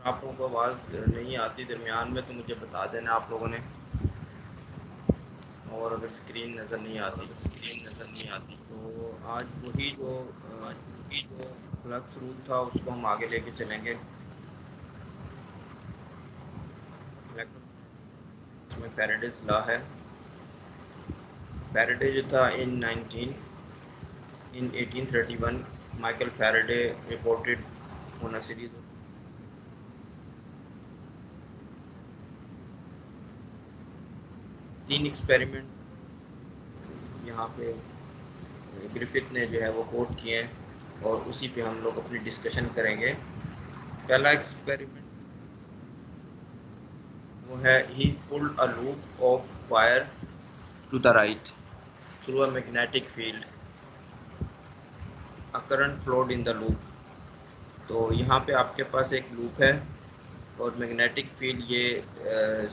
आप लोगों को आवाज़ नहीं आती दरमियान में तो मुझे बता देना आप लोगों ने। और अगर स्क्रीन नज़र नहीं आती तो आज वही जो फ्लक्स रूल था उसको हम आगे लेके चलेंगे। इसमें फैराडेज लॉ है। फैराडे जो था इन 1831 Michael Faraday reported on a series of 3 experiment यहाँ पे ग्रिफिथ ने जो है वो कोट किए हैं और उसी पे हम लोग अपनी डिस्कशन करेंगे। पहला एक्सपेरिमेंट वो है he pulled a loop of wire to the right through a magnetic field, a current flowed in the loop. तो यहाँ पे आपके पास एक लूप है और मैग्नेटिक फील्ड ये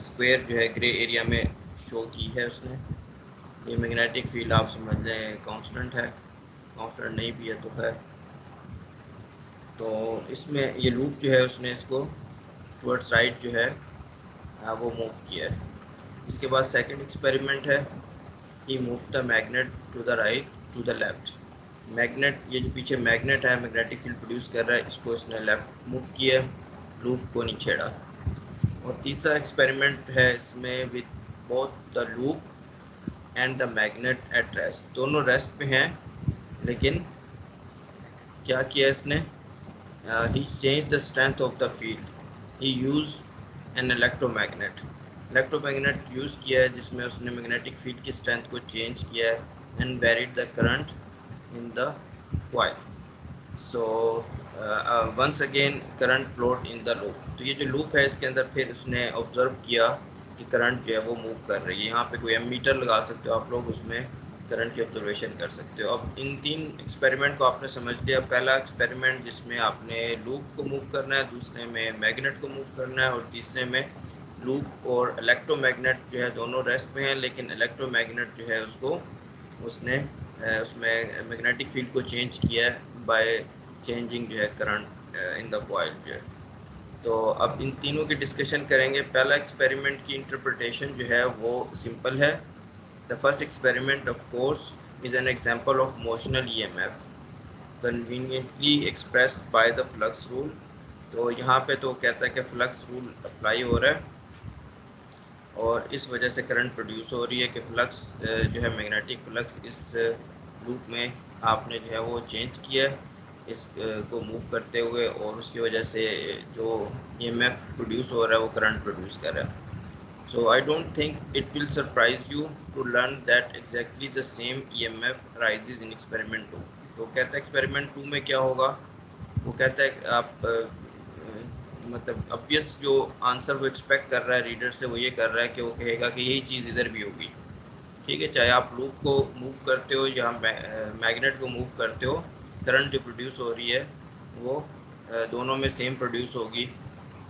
स्क्वायर जो है ग्रे एरिया में शो की है उसने। ये मैग्नेटिक फील्ड आप समझ लें कांस्टेंट है, कांस्टेंट नहीं भी है तो है। तो इसमें ये लूप जो है उसने इसको टुवर्ड्स राइट जो है वो मूव किया है। इसके बाद सेकंड एक्सपेरिमेंट है he move the magnet to the right to the left. Magnet, ये जो पीछे मैग्नेट है मैग्नेटिक फील्ड प्रोड्यूस कर रहा है, इसको इसने लेफ्ट मूव किया, लूप को नहीं छेड़ा। और तीसरा एक्सपेरिमेंट है इसमें with both the loop and the magnet at rest, दोनों रेस्ट पे हैं लेकिन क्या किया इसने, he change the strength of the field, he use an electromagnet use किया है जिसमें उसने मैग्नेटिक फील्ड की स्ट्रेंथ को चेंज किया है and varied the current in the coil. So once again current flowed in the loop. तो ये जो लूप है इसके अंदर फिर उसने ऑब्जर्व किया कि करंट जो है वो मूव कर रही है। यहाँ पे कोई एमीटर लगा सकते हो आप लोग, उसमें करंट की ऑब्जर्वेशन कर सकते हो। अब इन 3 एक्सपेरिमेंट को आपने समझ लिया। पहला एक्सपेरिमेंट जिसमें आपने लूप को मूव करना है, दूसरे में मैग्नेट को मूव करना है और तीसरे में लूप और इलेक्ट्रोमैग्नेट जो है दोनों रेस्ट में हैं लेकिन इलेक्ट्रोमैग्नेट जो है उसको उसने उसमें मैग्नेटिक फील्ड को चेंज किया है बाय चेंजिंग जो है करंट इन द कॉइल जो है। तो अब इन तीनों की डिस्कशन करेंगे। पहला एक्सपेरिमेंट की इंटरप्रिटेशन जो है वो सिंपल है। The first experiment of course is an example of motional EMF conveniently expressed by the flux rule. तो यहाँ पे तो कहता है कि फ्लक्स रूल अप्लाई हो रहा है और इस वजह से करंट प्रोड्यूस हो रही है कि फ्लक्स जो है मैग्नेटिक फ्लक्स इस लूप में आपने जो है वो चेंज किया है इस को मूव करते हुए और उसकी वजह से जो ईएमएफ प्रोड्यूस हो रहा है वो करंट प्रोड्यूस कर रहा है। So I don't think it will surprise you to learn that exactly the same EMF rises in experiment 2। तो कहता है एक्सपेरिमेंट 2 में क्या होगा, वो कहता है कि आप मतलब ऑब्वियस जो आंसर वो एक्सपेक्ट कर रहा है रीडर से वो ये कर रहा है कि वो कहेगा कि यही चीज़ इधर भी होगी। ठीक है, चाहे आप लूप को मूव करते हो या मैग्नेट को मूव करते हो, करंट जो प्रोड्यूस हो रही है वो दोनों में सेम प्रोड्यूस होगी।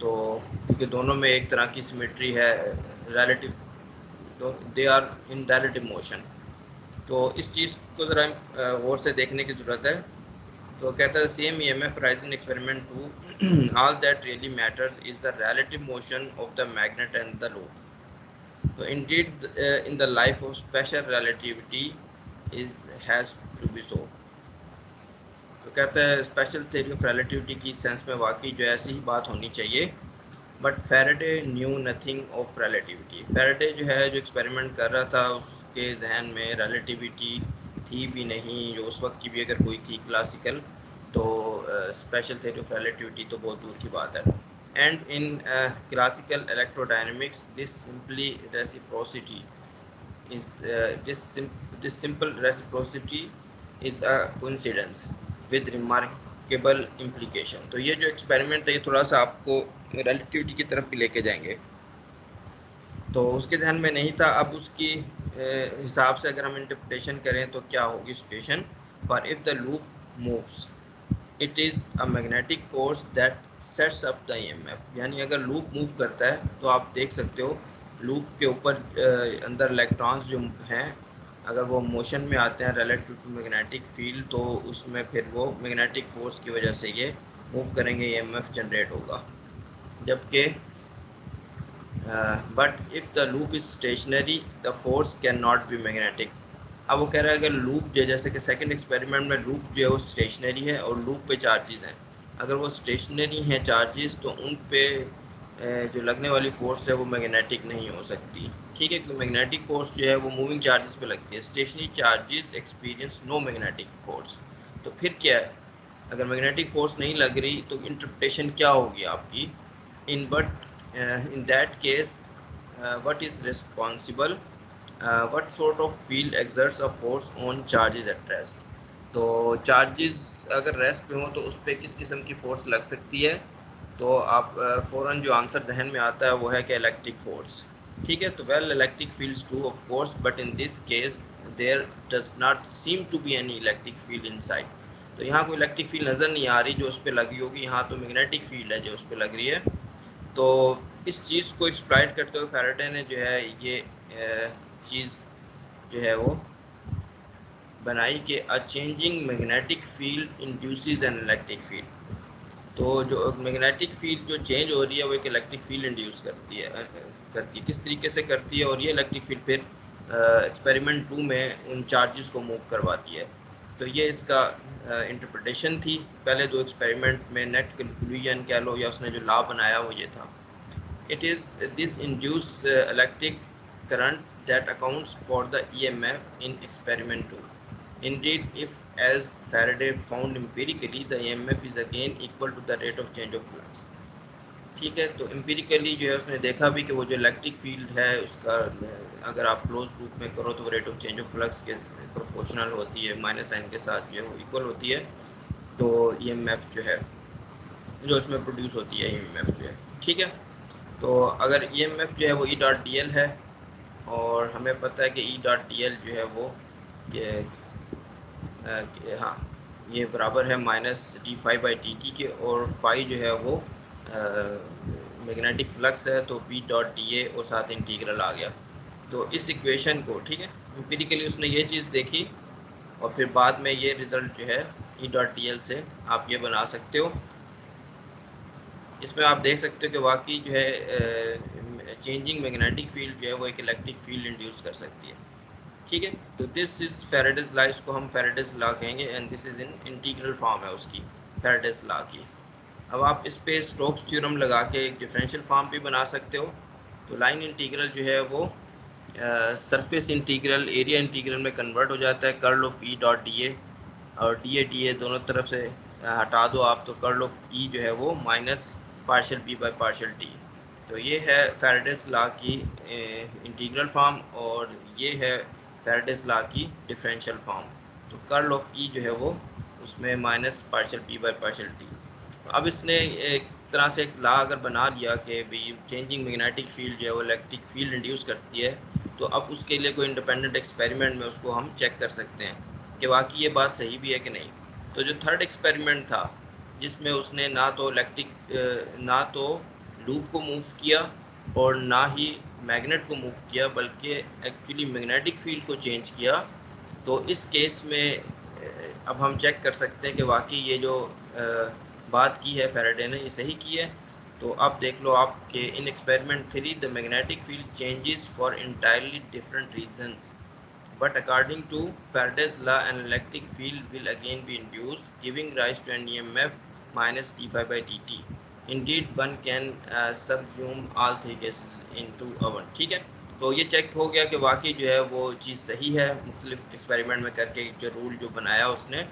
तो क्योंकि दोनों में एक तरह की सिमेट्री है, relative, they are in relative motion. तो इस चीज़ को ज़रा गौर से देखने की ज़रूरत है। तो कहता है same EMF rising experiment 2 all that really matters is the relative motion of the magnet and the loop. तो indeed in the light of special relativity is has to be so. तो कहता है स्पेशल थ्योरी ऑफ रिलेटिविटी की sense में वाकई जो ऐसी ही बात होनी चाहिए। But Faraday knew nothing of relativity. Faraday जो है जो एक्सपेरिमेंट कर रहा था उसके जहन में रिलेटिविटी थी भी नहीं, जो उस वक्त की भी अगर कोई थी क्लासिकल, तो स्पेशल थ्योरी ऑफ रिलेटिविटी तो बहुत दूर की बात है। And in classical electrodynamics this simply reciprocity is this simple reciprocity is a coincidence with remarkable implication। तो ये जो एक्सपेरिमेंट है ये थोड़ा सा आपको रिलेटिविटी की तरफ भी लेके जाएंगे। तो उसके ध्यान में नहीं था, अब उसकी हिसाब से अगर हम इंटरप्रिटेशन करें तो क्या होगी situation. For if the loop moves it is a magnetic force that sets up the EMF. यानी अगर लूप मूव करता है तो आप देख सकते हो लूप के ऊपर अंदर इलेक्ट्रॉन्स जो हैं अगर वो मोशन में आते हैं रिलेटिव टू मैग्नेटिक फील्ड तो उसमें फिर वो मैग्नेटिक फोर्स की वजह से ये मूव करेंगे, ईएमएफ जनरेट होगा। जबकि but if the loop is stationary the force can not be magnetic. अब वो कह रहा है अगर लूप जो जैसे कि सेकंड एक्सपेरिमेंट में लूप जो है वो स्टेशनरी है और लूप पे चार्जेस हैं, अगर वो स्टेशनरी हैं चार्जेस तो उन पे जो लगने वाली फोर्स है वो मैग्नेटिक नहीं हो सकती। ठीक है, क्योंकि मैग्नेटिक फोर्स जो है वो मूविंग चार्जेस पे लगती है। Stationary charges experience no magnetic force. तो फिर क्या है, अगर मैग्नेटिक फोर्स नहीं लग रही तो इंटरप्रिटेशन क्या होगी आपकी, in but in that case what is responsible, what sort of field exerts a force on charges at rest। तो चार्जेस अगर रेस्ट पे हो तो उस पर किस किस्म की फोर्स लग सकती है, तो आप फ़ौरन जो आंसर जहन में आता है वो है कि इलेक्ट्रिक फोर्स। ठीक है, तो well electric fields too of course but in this case there does not seem to be any electric field inside. तो यहाँ कोई इलेक्ट्रिक फील्ड नज़र नहीं आ रही जो उस पर लगी होगी, यहाँ तो मैग्नेटिक फील्ड है जो उस पर लग रही है। तो इस चीज़ को एक्सप्लॉइट करते हुए फैराडे ने जो है ये चीज़ जो है वो बनाई कि अ changing magnetic field induces an electric field. तो जो मैग्नेटिक फील्ड जो चेंज हो रही है वो एक इलेक्ट्रिक फील्ड इंड्यूस करती है। किस तरीके से करती है, और ये इलेक्ट्रिक फील्ड फिर एक्सपेरिमेंट 2 में उन चार्जेस को मूव करवाती है। तो ये इसका इंटरप्रिटेशन थी। पहले दो एक्सपेरिमेंट में नेट कंक्लूजन कह लो या उसने जो लॉ बनाया वो ये था। It is this induced electric current that accounts for the EMF in experiment 2. Indeed, if as Faraday found empirically, the EMF is again equal to the rate of change of flux। ठीक है, तो empirically जो है उसने देखा भी कि वो जो इलेक्ट्रिक फील्ड है उसका अगर आप क्लोज लूप में करो तो rate of change of flux के प्रोपोर्शनल होती है, माइनस साइन के साथ जो है वो इक्वल होती है। तो EMF जो है जो उसमें प्रोड्यूस होती है EMF जो है, ठीक है। तो अगर EMF जो है वो E.dl है और हमें पता है कि E.dl जो है वो ये हाँ ये बराबर है -d∅dt के, और फाई जो है वो मैग्नेटिक फ्लक्स है, तो B.da और साथ इंटीग्रल आ गया। तो इस इक्वेशन को, ठीक है, एम्पिरिकली उसने ये चीज़ देखी और फिर बाद में ये रिज़ल्ट जो है E.dl से आप ये बना सकते हो। इसमें आप देख सकते हो कि वाकई जो है चेंजिंग मैग्नेटिक फील्ड जो है वो एक इलेक्ट्रिक फील्ड इंड्यूस कर सकती है। ठीक है, तो दिस इज़ फैराडेज लॉ, इसको हम फैराडेज लॉ कहेंगे and this is in integral form है उसकी, फैराडेज लॉ की। अब आप इस पे स्टोक्स थ्योरम लगा के एक डिफरेंशियल फॉर्म भी बना सकते हो। तो लाइन इंटीग्रल जो है वो सरफेस इंटीग्रल एरिया इंटीग्रल में कन्वर्ट हो जाता है कर्ल ऑफ E.da, और डी ए दोनों तरफ से हटा दो आप, तो कर्ल ऑफ E जो है वो minus partial B by partial T. तो ये है फैराडेज लॉ की इंटीग्रल फॉर्म और ये है फैराडेज लॉ की डिफरेंशियल फॉर्म। तो कर्ल ऑफ E जो है वो उसमें minus partial B by partial T. अब इसने एक तरह से एक लॉ अगर बना लिया कि भाई चेंजिंग मैग्नेटिक फील्ड जो है वो इलेक्ट्रिक फील्ड इंड्यूस करती है, तो अब उसके लिए कोई इंडिपेंडेंट एक्सपेरिमेंट में उसको हम चेक कर सकते हैं कि वाकई ये बात सही भी है कि नहीं। तो जो थर्ड एक्सपेरिमेंट था जिसमें उसने ना तो ना तो लूप को मूव किया और ना ही मैग्नेट को मूव किया, बल्कि एक्चुअली मैग्नेटिक फील्ड को चेंज किया, तो इस केस में अब हम चेक कर सकते हैं कि वाकई ये जो बात की है फैराडे ने ये सही की है। तो अब देख लो आप कि in experiment 3 the magnetic field changes for entirely different reasons, but according to Faraday's law an electric field will again be induced giving rise to an EMF minus d∅ by dt। Indeed one can subsume all three cases into one। ठीक है, तो ये check हो गया कि वाकई जो है वो चीज़ सही है, मुख्तलिफ एक्सपेरिमेंट में करके जो रूल जो बनाया उसने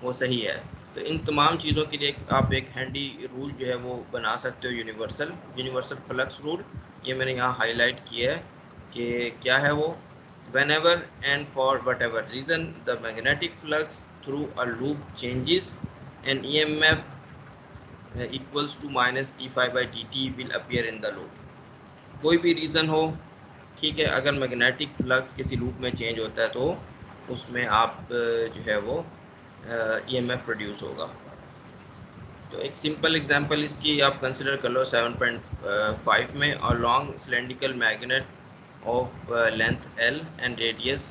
वो सही है। तो इन तमाम चीज़ों के लिए आप एक हैंडी रूल जो है वो बना सकते हो, यूनिवर्सल फ्लक्स रूल। ये मैंने यहाँ हाईलाइट किया है कि क्या है वो, whenever and for whatever reason the magnetic flux through a loop changes and EMF equals to minus d∅ by dt will appear in the loop। कोई भी रीज़न हो, ठीक है, अगर मैग्नेटिक फ्लक्स किसी लूप में चेंज होता है तो उसमें आप जो है वो EMF प्रोड्यूस होगा। तो एक सिंपल एग्जांपल इसकी आप कंसिडर कर लो 7.5 में, और long cylindrical magnet of length L and radius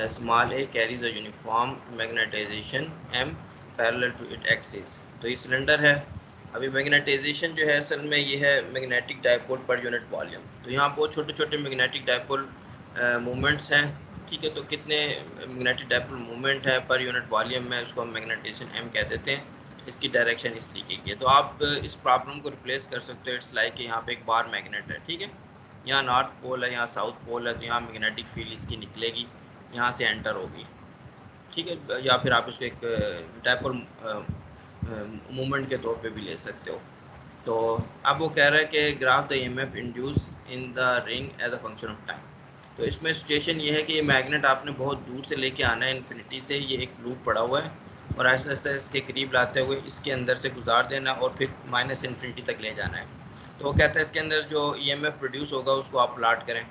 small a carries a uniform magnetization M parallel to its axis। तो ये सिलेंडर है अभी मैग्नेटाइजेशन जो है असल में ये है magnetic dipole per unit volume. तो यहाँ बहुत छोटे छोटे मैग्नेटिक डायपोल मूवमेंट्स हैं, ठीक है। तो कितने मैग्नेटिक डायपोल मूवमेंट है पर यूनिट वॉल्यूम में, उसको हम मैग्नेटाइजेशन एम कह देते हैं। इसकी डायरेक्शन इस तरीके की है। तो आप इस प्रॉब्लम को रिप्लेस कर सकते हो। इट्स लाइक यहाँ पे एक बार मैग्नेट है, ठीक है। यहाँ नॉर्थ पोल है, यहाँ साउथ पोल है, तो यहाँ मैग्नेटिक फील्ड इसकी निकलेगी, यहाँ से एंटर होगी, ठीक है। या फिर आप इसको एक डायपोल मूवमेंट के तौर पे भी ले सकते हो। तो अब वो कह रहा है कि graph the EMF induce in the ring as a function of time. तो इसमें सिचुएशन ये है कि ये मैग्नेट आपने बहुत दूर से लेके आना है, इन्फिनिटी से। ये एक लूप पड़ा हुआ है और ऐसा ऐसा इसके करीब लाते हुए इसके अंदर से गुजार देना और फिर माइनस इन्फिनिटी तक ले जाना है। तो वो कहता है इसके अंदर जो ईएमएफ प्रोड्यूस होगा उसको आप प्लॉट करें।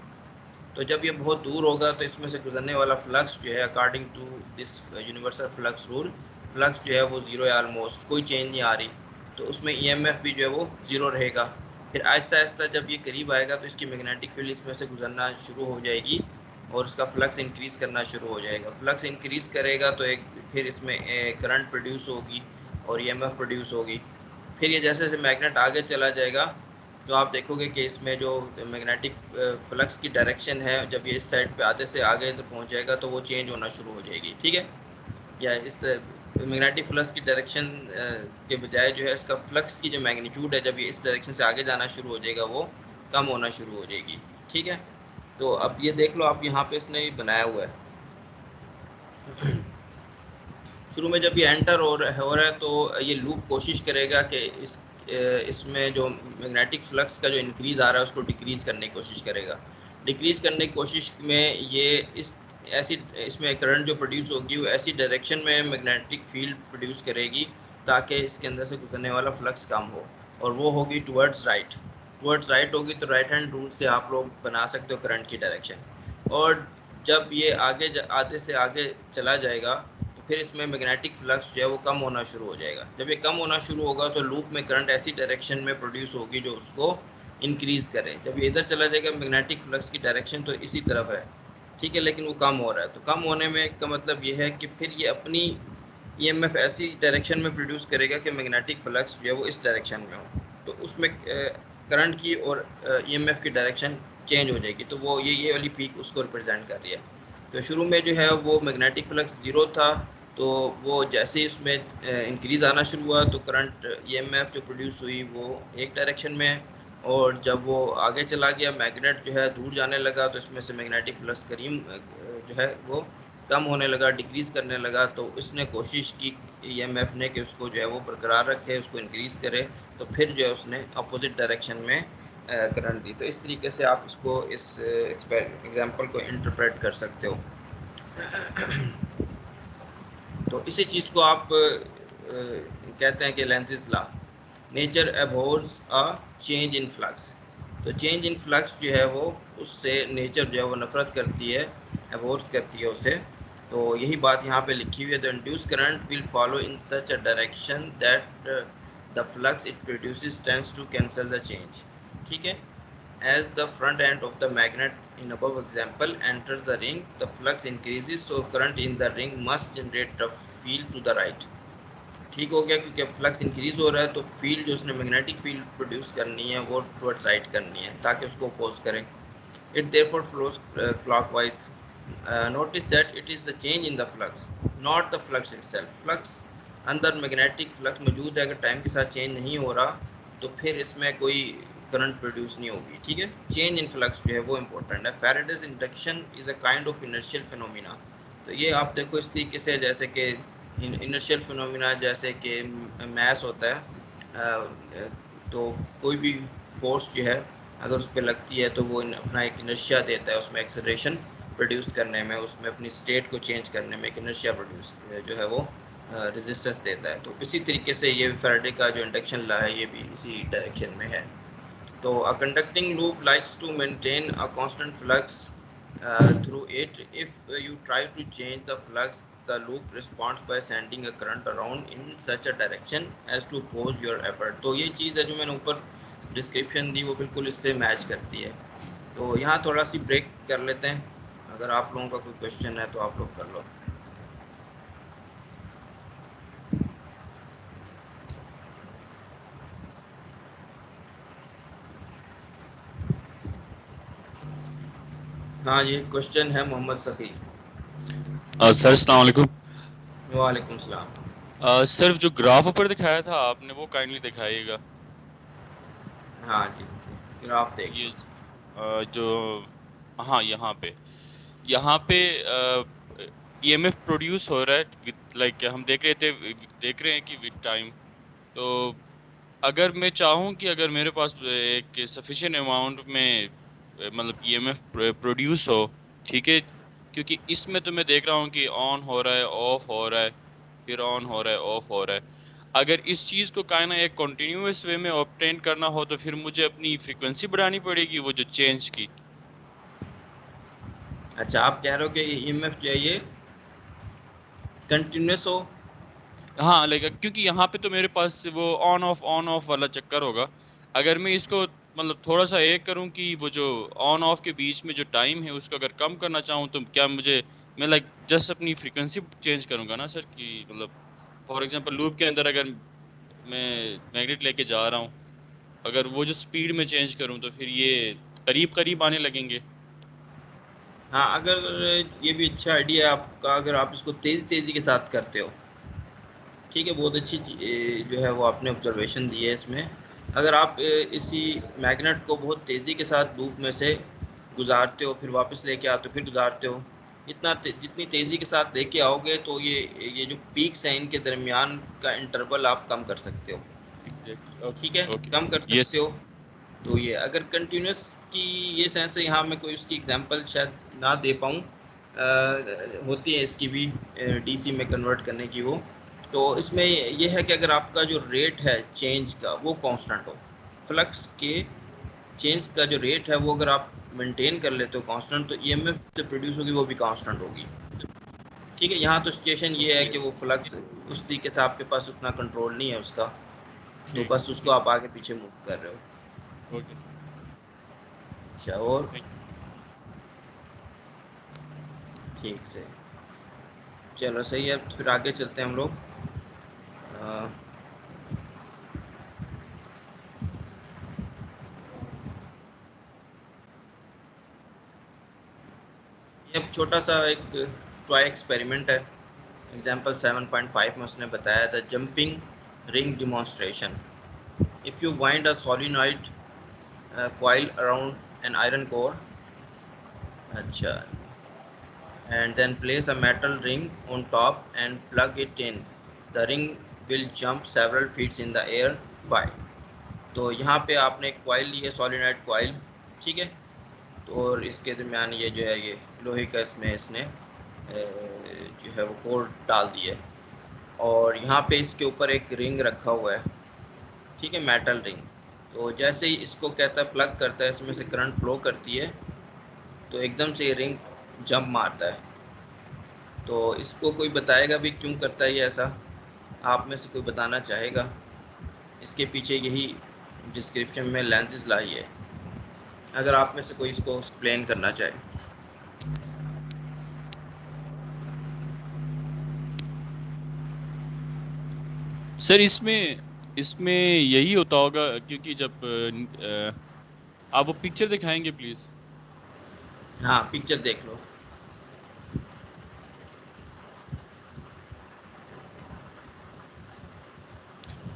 तो जब ये बहुत दूर होगा तो इसमें से गुजरने वाला फ्लक्स जो है, according to this universal flux rule, flux जो है वो ज़ीरो है, ऑलमोस्ट कोई चेंज नहीं आ रही। तो उसमें ईएमएफ भी जो है वो ज़ीरो रहेगा। फिर आहिस्ता आहिस्ता जब ये करीब आएगा तो इसकी मैग्नेटिक फील्ड इसमें से गुजरना शुरू हो जाएगी और उसका फ्लक्स इंक्रीज़ करना शुरू हो जाएगा। फ्लक्स इंक्रीज़ करेगा तो एक फिर इसमें करंट प्रोड्यूस होगी और ईएमएफ प्रोड्यूस होगी। फिर ये जैसे जैसे मैग्नेट आगे चला जाएगा तो आप देखोगे कि इसमें जो मैग्नेटिक फ्लक्स की डायरेक्शन है, जब ये इस साइड पे आधे से आगे तो पहुंच जाएगा तो वो चेंज होना शुरू हो जाएगी, ठीक है। या इस मैग्नेटिक फ्लक्स की डायरेक्शन के बजाय जो है इसका फ्लक्स की जो मैग्नीट्यूड है, जब ये इस डायरेक्शन से आगे जाना शुरू हो जाएगा वो कम होना शुरू हो जाएगी, ठीक है। तो अब ये देख लो आप, यहाँ पे इसने बनाया हुआ है। शुरू में जब ये एंटर हो रहा है तो ये लूप कोशिश करेगा कि इसमें जो मैग्नेटिक फ्लक्स का जो इंक्रीज़ आ रहा है उसको डिक्रीज़ करने की कोशिश करेगा। डिक्रीज़ करने की कोशिश में ये इस ऐसी इसमें करंट जो प्रोड्यूस होगी वो ऐसी डायरेक्शन में मैग्नेटिक फील्ड प्रोड्यूस करेगी ताकि इसके अंदर से गुजरने वाला फ्लक्स कम हो, और वो होगी टुवर्ड्स राइट। टुवर्ड्स राइट होगी तो राइट हैंड रूल से आप लोग बना सकते हो करंट की डायरेक्शन। और जब ये आधे से आगे चला जाएगा तो फिर इसमें मैग्नेटिक फ्लक्स जो है वो कम होना शुरू हो जाएगा। जब ये कम होना शुरू होगा तो लूप में करंट ऐसी डायरेक्शन में प्रोड्यूस होगी जो उसको इंक्रीज़ करे। जब ये इधर चला जाएगा मैग्नेटिक फ्लक्स की डायरेक्शन तो इसी तरफ है, ठीक है, लेकिन वो कम हो रहा है। तो कम होने में का मतलब ये है कि फिर ये अपनी ईएमएफ ऐसी डायरेक्शन में प्रोड्यूस करेगा कि मैग्नेटिक फ्लक्स जो है वो इस डायरेक्शन में हो, तो उसमें करंट की और ईएमएफ की डायरेक्शन चेंज हो जाएगी। तो वो ये वाली पीक उसको रिप्रेजेंट कर रही है। तो शुरू में जो है वो मैग्नेटिक फ्लक्स ज़ीरो था, तो वो जैसे ही उसमें इंक्रीज़ आना शुरू हुआ तो करंट ईएमएफ जो प्रोड्यूस हुई वो एक डायरेक्शन में है। और जब वो आगे चला गया, मैग्नेट जो है दूर जाने लगा, तो इसमें से मैग्नेटिक फ्लक्स जो है वो कम होने लगा, डिक्रीज़ करने लगा। तो उसने कोशिश की ईएमएफ ने कि उसको जो है वो बरकरार रखे, उसको इंक्रीज़ करे। तो फिर जो है उसने अपोजिट डायरेक्शन में करंट दी। तो इस तरीके से आप इसको इस एग्जांपल को इंटरप्रेट कर सकते हो। तो इसी चीज़ को आप कहते हैं कि Lenz's law, nature abhors a change in flux. तो चेंज इन फ्लक्स जो है वो उससे नेचर जो है वो नफरत करती है, एबहोर्स करती है उसे। तो यही बात यहाँ पे लिखी हुई है, the induce current will follow in such a direction that the flux it produces tends to cancel the change, ठीक है। As the front end of the magnet in above example enters the ring, the flux increases, so current in the ring must generate a field to the right। ठीक हो गया, क्योंकि अब flux increase हो रहा है तो फील्ड जो उसने मैग्नेटिक फील्ड प्रोड्यूस करनी है वो टुवर्ड्स राइट करनी है ताकि उसको अपोज करें। It therefore flows clockwise. Notice that it is the change in the flux, not the flux itself. Flux अंदर मैग्नेटिक फ्लक्स मौजूद है, अगर टाइम के साथ चेंज नहीं हो रहा तो फिर इसमें कोई करंट प्रोड्यूस नहीं होगी, ठीक है। चेंज इन फ्लक्स जो है वो इंपॉर्टेंट है। Faraday's induction is a kind of inertial phenomena. तो ये आप देखो इस तरीके से, जैसे कि इनर्शियल फिनोमिना जैसे कि मैस होता है, तो कोई भी फोर्स जो है अगर उस पर लगती है तो वो अपना एक इनर्शिया देता है, उसमें एक्सेलरेशन प्रोड्यूस करने में, उसमें अपनी स्टेट को चेंज करने में एक इनर्शिया प्रोड्यूस जो है वो रेजिस्टेंस देता है। तो इसी तरीके से ये फैराडे का जो इंडक्शन लॉ है ये भी इसी डायरेक्शन में है। तो a conducting loop likes to maintain a constant flux through it. If you try to change the flux, the loop responds by sending a current around in such a direction as to oppose your effort। तो ये चीज़ है जो मैंने ऊपर description दी वो बिल्कुल इससे match करती है। तो यहाँ थोड़ा सी ब्रेक कर लेते हैं, अगर आप लोगों का कोई क्वेश्चन है तो आप लोग कर लो। हाँ जी, क्वेश्चन है मोहम्मद सफ़ी। सर अस्सलाम वालेकुम। वालेकुम सलाम। सर जो ग्राफ ऊपर दिखाया था आपने वो काइंडली दिखाइएगा। हाँ जी, फिर आप देख ये लो। जो हाँ यहाँ पे ईएमएफ प्रोड्यूस हो रहा है विद लाइक हम देख रहे हैं कि विद टाइम। तो अगर मैं चाहूँ कि अगर मेरे पास एक सफिशिएंट अमाउंट में मतलब ईएमएफ प्रोड्यूस हो, ठीक है, क्योंकि इसमें तो मैं देख रहा हूँ कि ऑन हो रहा है, ऑफ हो रहा है, फिर ऑन हो रहा है, ऑफ हो रहा है। अगर इस चीज को काइंड ना एक कॉन्टिन्यूअस वे में ऑब्टेन करना हो तो फिर मुझे अपनी फ्रीक्वेंसी बढ़ानी पड़ेगी, वो जो चेंज की। अच्छा, आप कह रहे हो कि ईएमएफ चाहिए कंटिन्यूस हो। हाँ लाइक क्योंकि यहाँ पे तो मेरे पास वो ऑन ऑफ वाला चक्कर होगा। अगर मैं इसको मतलब थोड़ा सा एक करूँ कि वो जो ऑन ऑफ के बीच में जो टाइम है उसको अगर कम करना चाहूँ तो क्या मुझे मैं लाइक जस्ट अपनी फ्रीक्वेंसी चेंज करूंगा ना सर, कि मतलब फॉर एग्जांपल लूप के अंदर अगर मैं मैग्नेट लेके जा रहा हूँ, अगर वो जो स्पीड में चेंज करूँ तो फिर ये करीब करीब आने लगेंगे। हाँ, अगर ये भी अच्छा आइडिया है आपका, अगर आप इसको तेज़ी तेज़ी के साथ करते हो, ठीक है, बहुत अच्छी जो है वो आपने ऑब्जर्वेशन दी है इसमें। अगर आप इसी मैग्नेट को बहुत तेज़ी के साथ धूप में से गुजारते हो, फिर वापस लेके आते हो, फिर गुजारते हो, जितनी तेज़ी के साथ लेके आओगे तो ये जो पीक्स हैं इनके दरमियान का इंटरवल आप कम कर सकते हो। एग्जैक्टली, ठीक ओके है, ओके। कम कर सकते यस। हो। तो ये अगर कंटिन्यूस की ये सेंस है, यहाँ मैं कोई उसकी एग्जांपल शायद ना दे पाऊँ, होती है इसकी भी डीसी में कन्वर्ट करने की वो। तो इसमें ये है कि अगर आपका जो रेट है चेंज का वो कांस्टेंट हो, फ्लक्स के चेंज का जो रेट है वो अगर आप मेंटेन कर लेते हो कांस्टेंट, तो ईएमएफ जो प्रोड्यूस होगी वो भी कांस्टेंट होगी। ठीक है, यहाँ तो सिचुएशन ये है ओके। कि वो फ्लक्स उस तरीके से आपके पास उतना कंट्रोल नहीं है उसका, तो हम्म। बस उसको आप आगे पीछे मूव कर रहे हो। ओके। अच्छा, और थैंक ठीक से, चलो सही है, फिर आगे चलते हैं हम लोग। अ, ये अब छोटा सा एक टॉय एक्सपेरिमेंट है। एग्जाम्पल 7.5 में उसने बताया था jumping ring demonstration. If you wind a solenoid coil around an iron core, अच्छा, and then place a metal ring on top and plug it in. The ring will jump several feet in the air. Why? तो यहाँ पे आपने एक coil ली है, solenoid coil, ठीक है, तो और इसके दरमियान ये जो है ये लोहे का इसमें इसने जो है वो कोर डाल दी है, और यहाँ पे इसके ऊपर एक रिंग रखा हुआ है, ठीक है, मेटल रिंग। तो जैसे ही इसको कहता है प्लग करता है, इसमें से करंट फ्लो करती है, तो एकदम से ये रिंग जंप मारता है। तो इसको कोई बताएगा भी क्यों करता है ये ऐसा? आप में से कोई बताना चाहेगा? इसके पीछे यही डिस्क्रिप्शन में लेंसेज लाई है, अगर आप में से कोई इसको एक्सप्लेन करना चाहे। सर इसमें इसमें यही होता होगा क्योंकि जब आप वो पिक्चर दिखाएंगे प्लीज। हाँ, पिक्चर देख लो।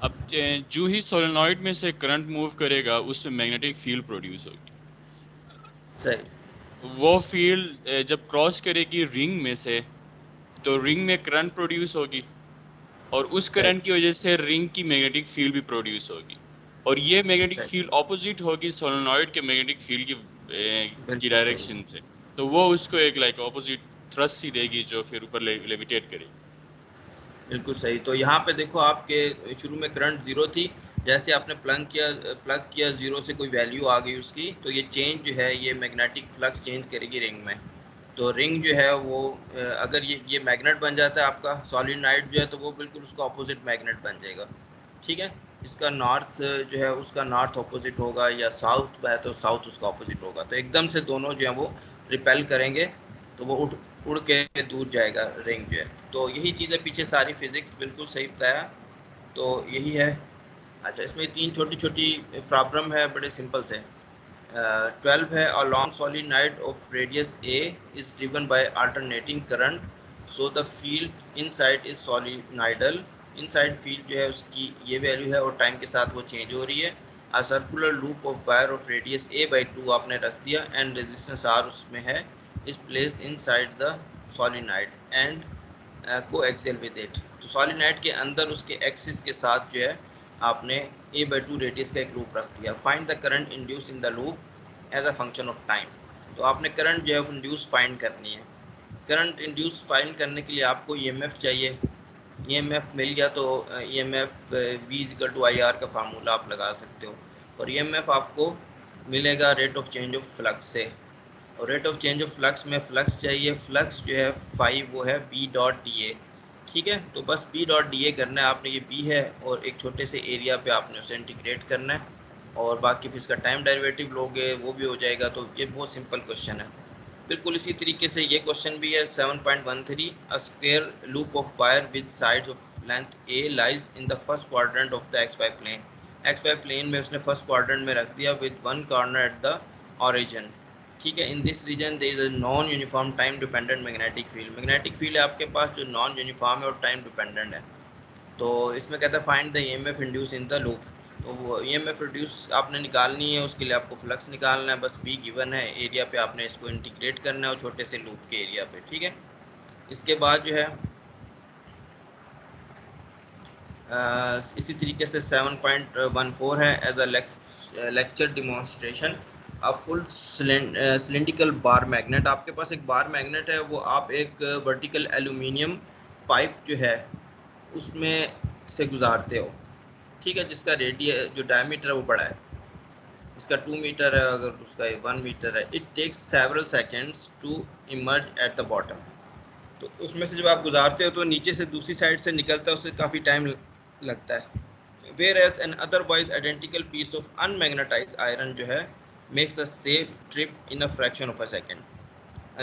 अब जो ही सोलेनॉइड में से करंट मूव करेगा उसमें मैग्नेटिक फील्ड प्रोड्यूस होगी। सही। वो फील्ड जब क्रॉस करेगी रिंग में से तो रिंग में करंट प्रोड्यूस होगी, और उस सही। करंट की वजह से रिंग की मैग्नेटिक फील्ड भी प्रोड्यूस होगी। और ये मैग्नेटिक सही। फील्ड ऑपोजिट होगी सोलेनॉइड के मैग्नेटिक फील्ड की बिल्कुल सही। डायरेक्शन से। तो वो उसको एक लाइक ऑपोजिट थ्रस्ट सी देगी जो फिर ऊपर लेविटेट करेगी। बिल्कुल सही। तो यहाँ पे देखो, आपके शुरू में करंट ज़ीरो थी, जैसे आपने प्लग किया ज़ीरो से कोई वैल्यू आ गई उसकी, तो ये चेंज जो है ये मैग्नेटिक फ्लक्स चेंज करेगी रिंग में। तो रिंग जो है वो अगर ये मैग्नेट बन जाता है आपका सॉलिनाइड जो है, तो वो बिल्कुल उसका ऑपोजिट मैग्नेट बन जाएगा। ठीक है, इसका नॉर्थ जो है उसका नॉर्थ ऑपोजिट होगा, या साउथ है तो साउथ उसका ऑपोजिट होगा, तो एकदम से दोनों जो है वो रिपेल करेंगे, तो वो उड़ के दूर जाएगा रिंग जो है। तो यही चीज़ है पीछे सारी फिजिक्स, बिल्कुल सही बताया। तो यही है। अच्छा, इसमें तीन छोटी छोटी प्रॉब्लम है, बड़े सिंपल से। 12 है, a long solenoid of radius a is driven by alternating current, so the field inside is solenoidal. Inside field जो है उसकी ये वैल्यू है और टाइम के साथ वो चेंज हो रही है. a circular loop of wire of radius a/2 आपने रख दिया and resistance r उसमें है, is placed inside the solenoid and coaxial with it. तो solenoid के अंदर उसके एक्सिस के साथ जो है आपने a/2 रेडियस का एक लूप रख दिया. Find the current induce in the loop as a function of time. तो आपने करंट जो है इंड्यूस फाइंड करनी है. करंट इंड्यूस फाइंड करने के लिए आपको ईएमएफ चाहिए. ईएमएफ मिल गया तो ईएमएफ V = IR का फार्मूला आप लगा सकते हो. और ईएमएफ आपको मिलेगा rate of change of flux से. और rate of change of flux में फ्लक्स चाहिए. फ्लक्स जो है फाई वो है B.DA. ठीक है, तो बस B.DA करना है आपने. ये B है और एक छोटे से एरिया पे आपने उसे इंटीग्रेट करना है और बाकी फिर इसका टाइम डेरिवेटिव लोगे वो भी हो जाएगा. तो ये बहुत सिंपल क्वेश्चन है. बिल्कुल इसी तरीके से ये क्वेश्चन भी है 7.13. A square loop of wire with sides of length A lies in the first quadrant of the XY plane. XY plane में उसने फर्स्ट क्वाड्रेंट में रख दिया with one corner at the origin. ठीक है, in this region there is a non uniform time dependent magnetic field. Magnetic field है आपके पास जो नॉन यूनिफॉर्म है और टाइम डिपेंडेंट है. तो इसमें कहता है find the EMF induce in the loop. तो वो ईएमएफ इंड्यूस आपने निकालनी है, उसके लिए आपको फ्लक्स निकालना है. बस B गिवन है, एरिया पे आपने इसको इंटीग्रेट करना है और छोटे से लूप के एरिया पे. ठीक है, इसके बाद जो है इसी तरीके से 7.14 है as a lecture demonstration a full cylindrical bar magnet. आपके पास एक बार मैग्नेट है, वो आप एक वर्टिकल एल्यूमिनियम पाइप जो है उसमें से गुजारते हो. ठीक है, जिसका रेडियस जो डायमीटर है वो बड़ा है. इसका 2 मीटर है, अगर उसका 1 मीटर है. It takes several seconds to emerge at the bottom. तो उसमें से जब आप गुजारते हो तो नीचे से दूसरी साइड से निकलता है, उससे काफ़ी टाइम लगता है. Whereas an otherwise identical piece of unmagnetized iron जो है makes a safe trip in a fraction of a second.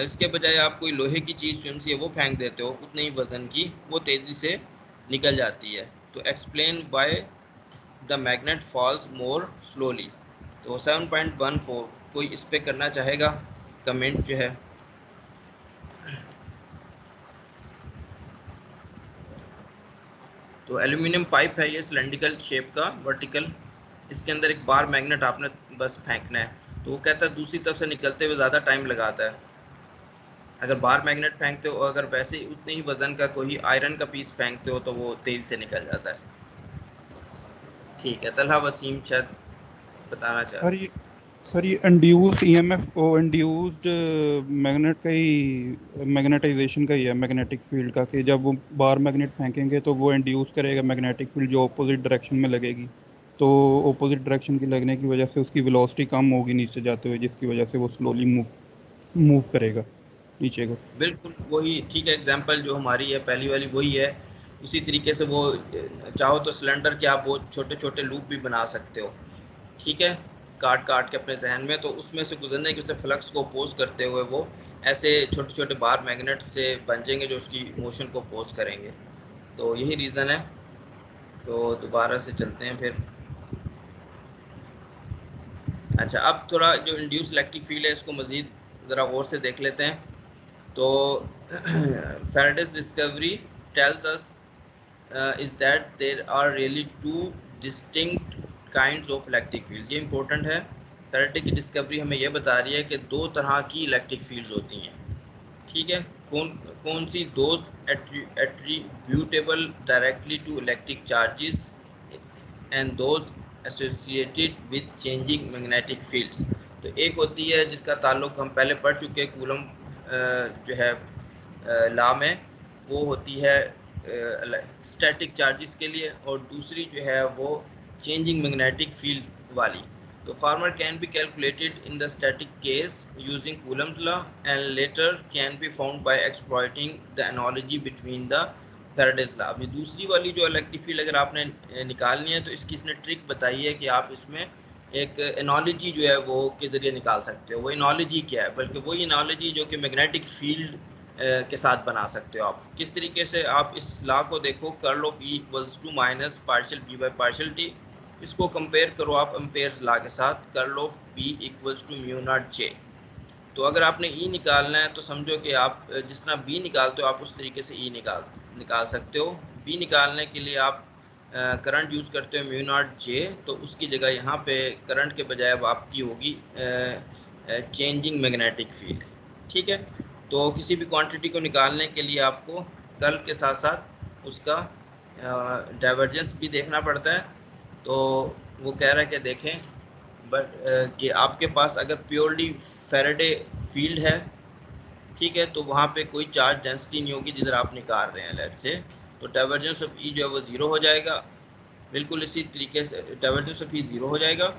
इसके बजाय आप कोई लोहे की चीज़ जो है वो फेंक देते हो उतने ही वजन की, वो तेज़ी से निकल जाती है. तो explain by the magnet falls more slowly. तो 7.14 कोई इस पे करना चाहेगा कमेंट जो है. तो एल्यूमिनियम पाइप है ये सिलेंड्रिकल शेप का वर्टिकल. इसके अंदर एक बार मैग्नेट आपने बस फेंकना है. तो वो कहता है दूसरी तरफ से निकलते हुए ज़्यादा टाइम लगाता है. अगर बार मैग्नेट फेंकते हो, अगर वैसे ही उतने ही वजन का कोई आयरन का पीस फेंकते हो तो वो तेज़ी से निकल जाता है. ठीक है, तलहा वसीम शायद बताना चाह सर रहे. ये सर ये इंड्यूस्ड ईएमएफ ओ इंड्यूस्ड मैग्नेट का ही मैग्नेटाइजेशन का ही है, मैग्नेटिक फील्ड का, कि जब वो बार मैग्नेट फेंकेंगे तो वो इंड्यूस करेगा मैग्नेटिक फील्ड जो ऑपोजिट डायरेक्शन में लगेगी. तो ऑपोजिट डायरेक्शन की लगने की वजह से उसकी वेलोसिटी कम होगी नीचे जाते हुए, जिसकी वजह से वो स्लोली मूव करेगा नीचे को. बिल्कुल वही. ठीक है, एग्जांपल जो हमारी है पहली वाली वही है. उसी तरीके से वो चाहो तो सिलेंडर के आप बहुत छोटे छोटे लूप भी बना सकते हो. ठीक है, काट काट के अपने जहन में, तो उसमें से गुजरने के फ्लक्स को अपोज करते हुए वो ऐसे छोटे छोटे बार मैग्नेट से बन जाएंगे जो उसकी मोशन को अपोज करेंगे. तो यही रीज़न है. तो दोबारा से चलते हैं फिर. अच्छा, अब थोड़ा जो इंड्यूस इलेक्ट्रिक फील्ड है इसको मज़ीद ज़रा गौर से देख लेते हैं. तो Faraday's discovery tells us is that there are really two distinct kinds of electric fields. ये important है. Faraday की डिस्कवरी हमें ये बता रही है कि दो तरह की इलेक्ट्रिक फील्ड्स होती हैं. ठीक है, कौन सी? Those attributable directly to electric charges and those associated with changing magnetic fields. तो एक होती है जिसका ताल्लुक हम पहले पढ़ चुके कूलम जो है लॉ में, वो होती है स्टैटिक चार्जेस के लिए, और दूसरी जो है वो चेंजिंग मैग्नेटिक फील्ड वाली. तो farmer can be calculated in the static case using Coulomb's law and later can be found by exploiting the analogy between the Faraday's law. अभी दूसरी वाली जो इलेक्ट्रिक फील्ड अगर आपने निकालनी है तो इसकी इसने ट्रिक बताई है कि आप इसमें एक एनालॉजी जो है वो के ज़रिए निकाल सकते हो. वो एनालॉजी क्या है? बल्कि वही एनालॉजी जो कि मैग्नेटिक फील्ड के साथ बना सकते हो आप. किस तरीके से? आप इस लॉ को देखो, curl of E = minus partial B by partial T. इसको कंपेयर करो आप एम्पेयर्स लॉ के साथ, curl of B equals to mu naught J. तो अगर आपने ई निकालना है तो समझो कि आप जिस तरह बी निकालते हो आप उस तरीके से ई निकाल सकते हो। बी निकालने के लिए आप करंट यूज़ करते हो म्यू नॉट जे, तो उसकी जगह यहाँ पे करंट के बजाय अब आपकी होगी चेंजिंग मैग्नेटिक फील्ड। ठीक है, तो किसी भी क्वांटिटी को निकालने के लिए आपको कर्ल के साथ साथ उसका डाइवर्जेंस भी देखना पड़ता है। तो वो कह रहा है कि देखें बट कि आपके पास अगर प्योरली फैराडे फील्ड है, ठीक है, तो वहाँ पे कोई चार्ज डेंसिटी नहीं होगी जिधर आप निकाल रहे हैं लेट से, तो डाइवर्जेंस ऑफ ई जो है वो ज़ीरो हो जाएगा। बिल्कुल इसी तरीके से डाइवर्जेंस ऑफ ई ज़ीरो हो जाएगा।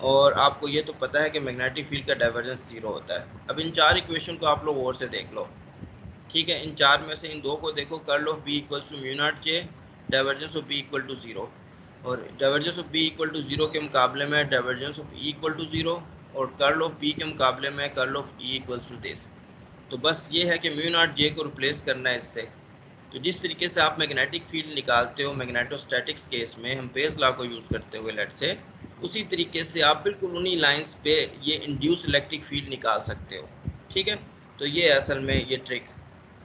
और आपको ये तो पता है कि मैग्नेटिक फील्ड का डाइवर्जेंस ज़ीरो होता है। अब इन चार इक्वेशन को आप लोग और से देख लो। ठीक है, इन चार में से इन दो को देखो, curl of B equal to mu naught J, divergence of B equal to zero. और divergence of B equal to zero के मुकाबले में divergence of E equal to zero, और कर्ल ऑफ बी के मुकाबले में curl of E equals to this. तो बस ये है कि म्यू नॉट जे को रिप्लेस करना है इससे। तो जिस तरीके से आप मैग्नेटिक फील्ड निकालते हो मैग्नेटोस्टैटिक्स केस में एम्पेयर्स लॉ को यूज़ करते हुए लेट से, उसी तरीके से आप बिल्कुल उन्हीं लाइंस पे ये इंड्यूस इलेक्ट्रिक फील्ड निकाल सकते हो। ठीक है, तो ये असल में ये ट्रिक,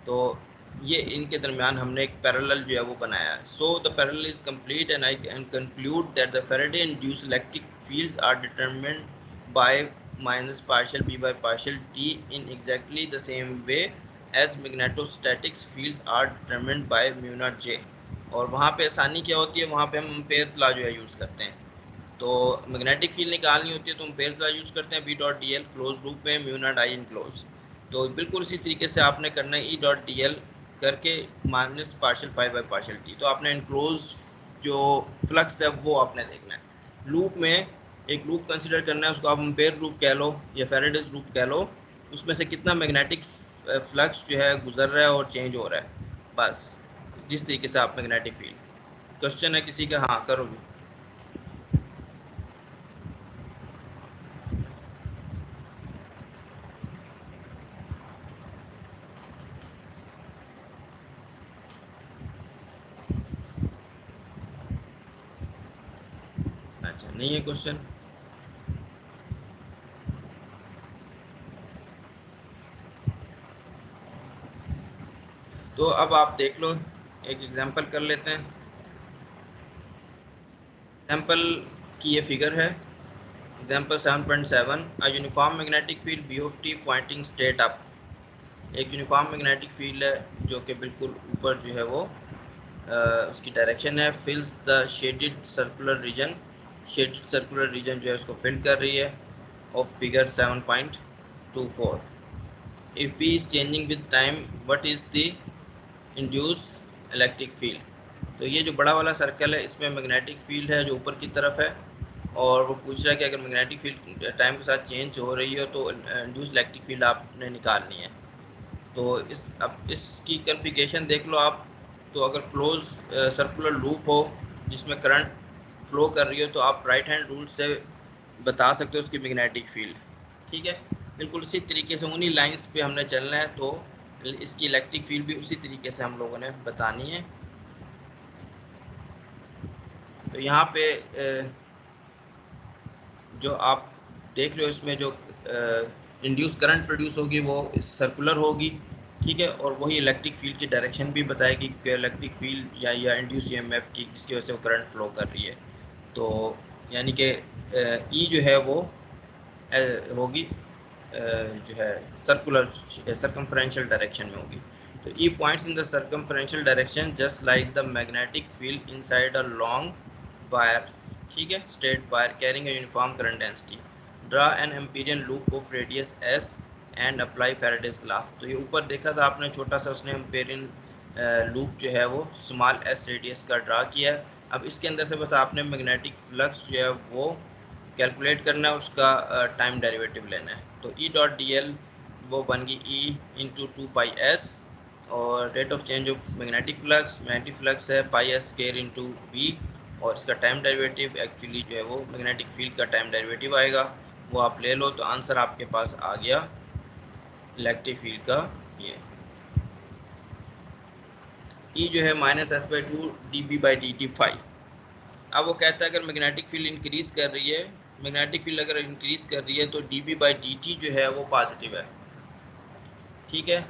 तो ये इनके दरमियान हमने एक पैरेलल जो है वो बनाया है। So the parallel is complete and I can conclude that the Faraday induced electric fields are determined by minus partial B by partial T in exactly the same way as magnetostatics fields are determined by mu naught J. और वहाँ पे आसानी क्या होती है, वहाँ पे हम एम्पेयर लॉ जो है यूज़ करते हैं। तो मैग्नेटिक फील्ड निकालनी होती है तो एम्पेयर लॉ यूज़ करते हैं, B dot D L close loop में mu naught I enclose. तो बिल्कुल इसी तरीके से आपने करना है, ई डॉट डी एल करके minus partial phi by partial T. तो आपने इनक्लोज जो फ्लक्स है वो आपने देखना है। लूप में एक लूप कंसिडर करना है, उसको आप एम्पेयर लूप कह लो या फैराडेज लूप कह लो, उसमें से कितना मैग्नेटिक फ्लक्स जो है गुजर रहा है और चेंज हो रहा है, बस जिस तरीके से आप मैग्नेटिक फील्ड। क्वेश्चन है किसी का? हाँ करो भी। अच्छा नहीं है क्वेश्चन? तो अब आप देख लो, एक एग्जांपल कर लेते हैं। एग्जांपल की ये फिगर है, example 7.7, a uniform magnetic field B of T pointing straight up. एक यूनिफॉर्म मैग्नेटिक फील्ड है जो कि बिल्कुल ऊपर जो है वो उसकी डायरेक्शन है, फिल्स the shaded circular region, shaded circular region जो है उसको फिल कर रही है, of figure 7.24। If P is changing with time what is the induce electric field. तो ये जो बड़ा वाला सर्कल है इसमें मैग्नेटिक फील्ड है जो ऊपर की तरफ है, और वो पूछ रहा है कि अगर मैग्नेटिक फील्ड टाइम के साथ चेंज हो रही हो तो इंड्यूस इलेक्ट्रिक फील्ड आपने निकालनी है। तो अब इसकी कन्फिगरेशन देख लो आप। तो अगर क्लोज सर्कुलर लूप हो जिसमें करंट फ्लो कर रही हो तो आप राइट हैंड रूल से बता सकते हो उसकी मैग्नेटिक फील्ड। ठीक है, बिल्कुल उसी तरीके से उन्हीं लाइंस पे हमने चलना है, तो इसकी इलेक्ट्रिक फील्ड भी उसी तरीके से हम लोगों ने बतानी है। तो यहाँ पे जो आप देख रहे हो इसमें जो इंड्यूस करंट प्रोड्यूस होगी वो सर्कुलर होगी। ठीक है, और वही इलेक्ट्रिक फील्ड की डायरेक्शन भी बताएगी कि इलेक्ट्रिक फील्ड या इंड्यूस ईएमएफ की जिसकी वजह से वो करंट फ्लो कर रही है। तो यानी कि ई जो है वो होगी जो है सर्कुलर सर्कमफ्रेंशियल डायरेक्शन में होगी। तो E points in the circumferential direction just like the magnetic field inside a long wire. ठीक है, straight wire carrying a uniform current density. Draw an Amperian loop of radius S and apply Faraday's law. तो ये ऊपर देखा था आपने छोटा सा, उसने एम्पीरियन लूप जो है वो स्मॉल एस रेडियस का ड्रा किया है। अब इसके अंदर से बस आपने मैग्नेटिक फ्लक्स जो है वो कैलकुलेट करना है, उसका टाइम डेरिवेटिव लेना है। तो ई डॉट डी एल वो बन गई ई इंटू 2πs, और rate of change of magnetic flux है पाई एस स्क्वायर इंटू वी, और इसका टाइम डेरिवेटिव एक्चुअली जो है वो मैग्नेटिक फील्ड का टाइम डेरिवेटिव आएगा, वो आप ले लो। तो आंसर आपके पास आ गया इलेक्ट्रिक फील्ड का। ये ई जो है -s/2 dB/dt फाई। अब वो कहता है अगर मैग्नेटिक फील्ड इंक्रीज कर रही है, मैग्नेटिक फील्ड अगर इंक्रीज कर रही है तो dB/dt जो है वो पॉजिटिव है, ठीक है।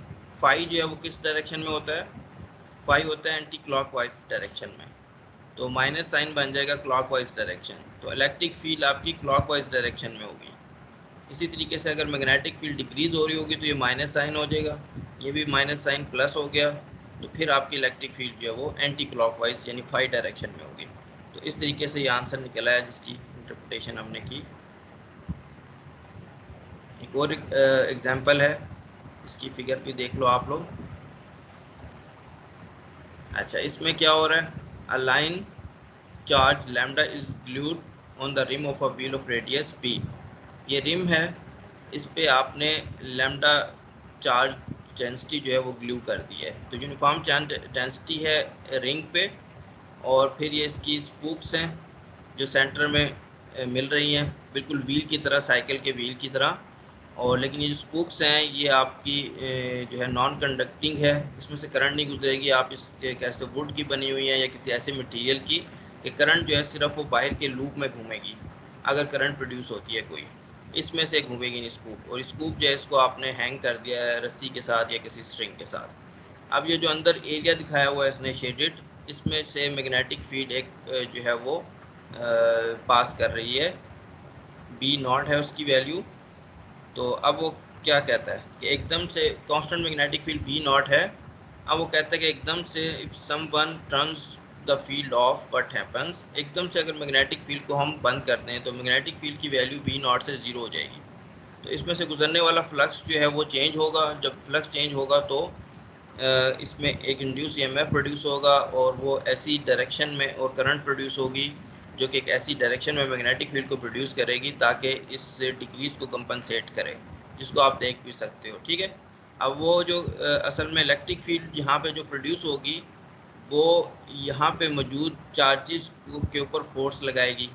फाई जो है वो किस डायरेक्शन में होता है, फाई होता है एंटी क्लॉकवाइज डायरेक्शन में, तो माइनस साइन बन जाएगा क्लॉकवाइज डायरेक्शन, तो इलेक्ट्रिक फील्ड आपकी क्लॉकवाइज डायरेक्शन में होगी। इसी तरीके से अगर मैग्नेटिक फील्ड डिक्रीज हो रही होगी तो ये माइनस साइन हो जाएगा, ये भी माइनस साइन प्लस हो गया, तो फिर आपकी इलेक्ट्रिक फील्ड जो है वो एंटी क्लॉकवाइज यानी फाई डायरेक्शन में होगी। तो इस तरीके से ये आंसर निकला है जिसकी इंटरप्रिटेशन हमने की। एक और एग्जांपल है, इसकी फिगर भी देख लो आप लोग। अच्छा, इसमें क्या हो रहा है, a line charge lambda is glued on the rim of a wheel of radius p। ये रिम है, इस पे आपने लैम्डा चार्ज डेंसिटी जो है वो ग्लू कर दी है, तो यूनिफॉर्म चार्ज डेंसिटी है रिंग पे, और फिर ये इसकी स्पूक्स हैं जो सेंटर में मिल रही हैं, बिल्कुल व्हील की तरह, साइकिल के व्हील की तरह। और लेकिन ये जो स्पूक्स हैं ये आपकी जो है नॉन कंडक्टिंग है, इसमें से करंट नहीं गुजरेगी। आप इस कैसे वुड की बनी हुई है या किसी ऐसे मटेरियल की कि करंट जो है सिर्फ वो बाहर के लूप में घूमेगी, अगर करंट प्रोड्यूस होती है कोई, इसमें से घूमेगी नहीं स्कूप। और स्कूप जो है इसको आपने हैंग कर दिया है रस्सी के साथ या किसी स्ट्रिंग के साथ। अब ये जो अंदर एरिया दिखाया हुआ है इसने शेडेड, इसमें से मैग्नेटिक फील्ड एक जो है वो पास कर रही है, B0 है उसकी वैल्यू। तो अब वो क्या कहता है कि एकदम से कांस्टेंट मैग्नेटिक फील्ड B0 है। अब वो कहता है कि एकदम से if someone turns the field of what happens, एकदम से अगर मैग्नेटिक फील्ड को हम बंद कर दें तो मैग्नेटिक फील्ड की वैल्यू B0 से 0 हो जाएगी। तो इसमें से गुजरने वाला फ्लक्स जो है वो चेंज होगा, जब फ्लक्स चेंज होगा तो इसमें एक इंड्यूस EMF प्रोड्यूस होगा, और वो ऐसी डायरेक्शन में और करंट प्रोड्यूस होगी जो कि एक ऐसी डायरेक्शन में मैग्नेटिक फील्ड को प्रोड्यूस करेगी ताकि इस डिक्रीज को कंपनसेट करे, जिसको आप देख भी सकते हो, ठीक है। अब वो जो असल में इलेक्ट्रिक फील्ड यहाँ पे जो प्रोड्यूस होगी वो यहाँ पे मौजूद चार्जेस के ऊपर फोर्स लगाएगी,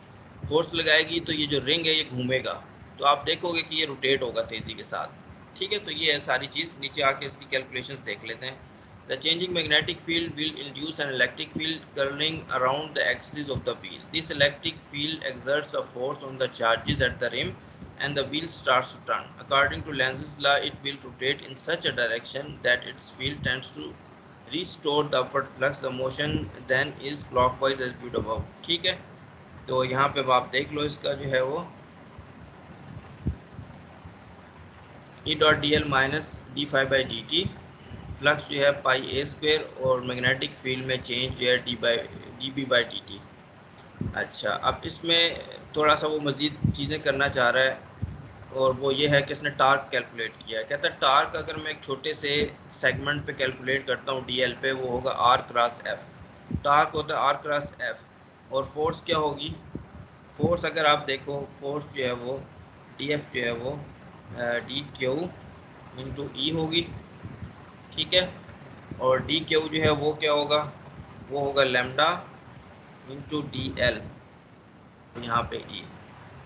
फोर्स लगाएगी तो ये जो रिंग है ये घूमेगा, तो आप देखोगे कि ये रोटेट होगा तेज़ी के साथ, ठीक है। तो ये है सारी चीज़, नीचे आके इसकी कैलकुलेशंस देख लेते हैं। The changing magnetic field will induce an electric field curling around the axis of the wheel. This electric field exerts a force on the charges at the rim and the wheel starts to turn. According to Lenz's law, it will rotate in such a direction that its field tends to restore the upward flux. The motion then is clockwise as viewed above, ठीक है। तो यहाँ पे आप देख लो इसका जो है वो E dot D L minus d∅/dt, flux जो है πa², और मैग्नेटिक फील्ड में चेंज जो है dB/dt। अच्छा, अब इसमें थोड़ा सा वो मज़ीद चीज़ें करना चाह रहा है, और वो ये है कि इसने टार्क कैलकुलेट किया है। कहता है टार्क अगर मैं एक छोटे से सेगमेंट पे कैलकुलेट करता हूँ DL पे, वो होगा R×F। टार्क होता है R×F, और फोर्स क्या होगी, फोर्स अगर आप देखो, फोर्स जो है वो DF जो है वो dQ/E होगी, ठीक है। और dQ जो है वो क्या होगा, वो होगा λ/dl, यहाँ पे E,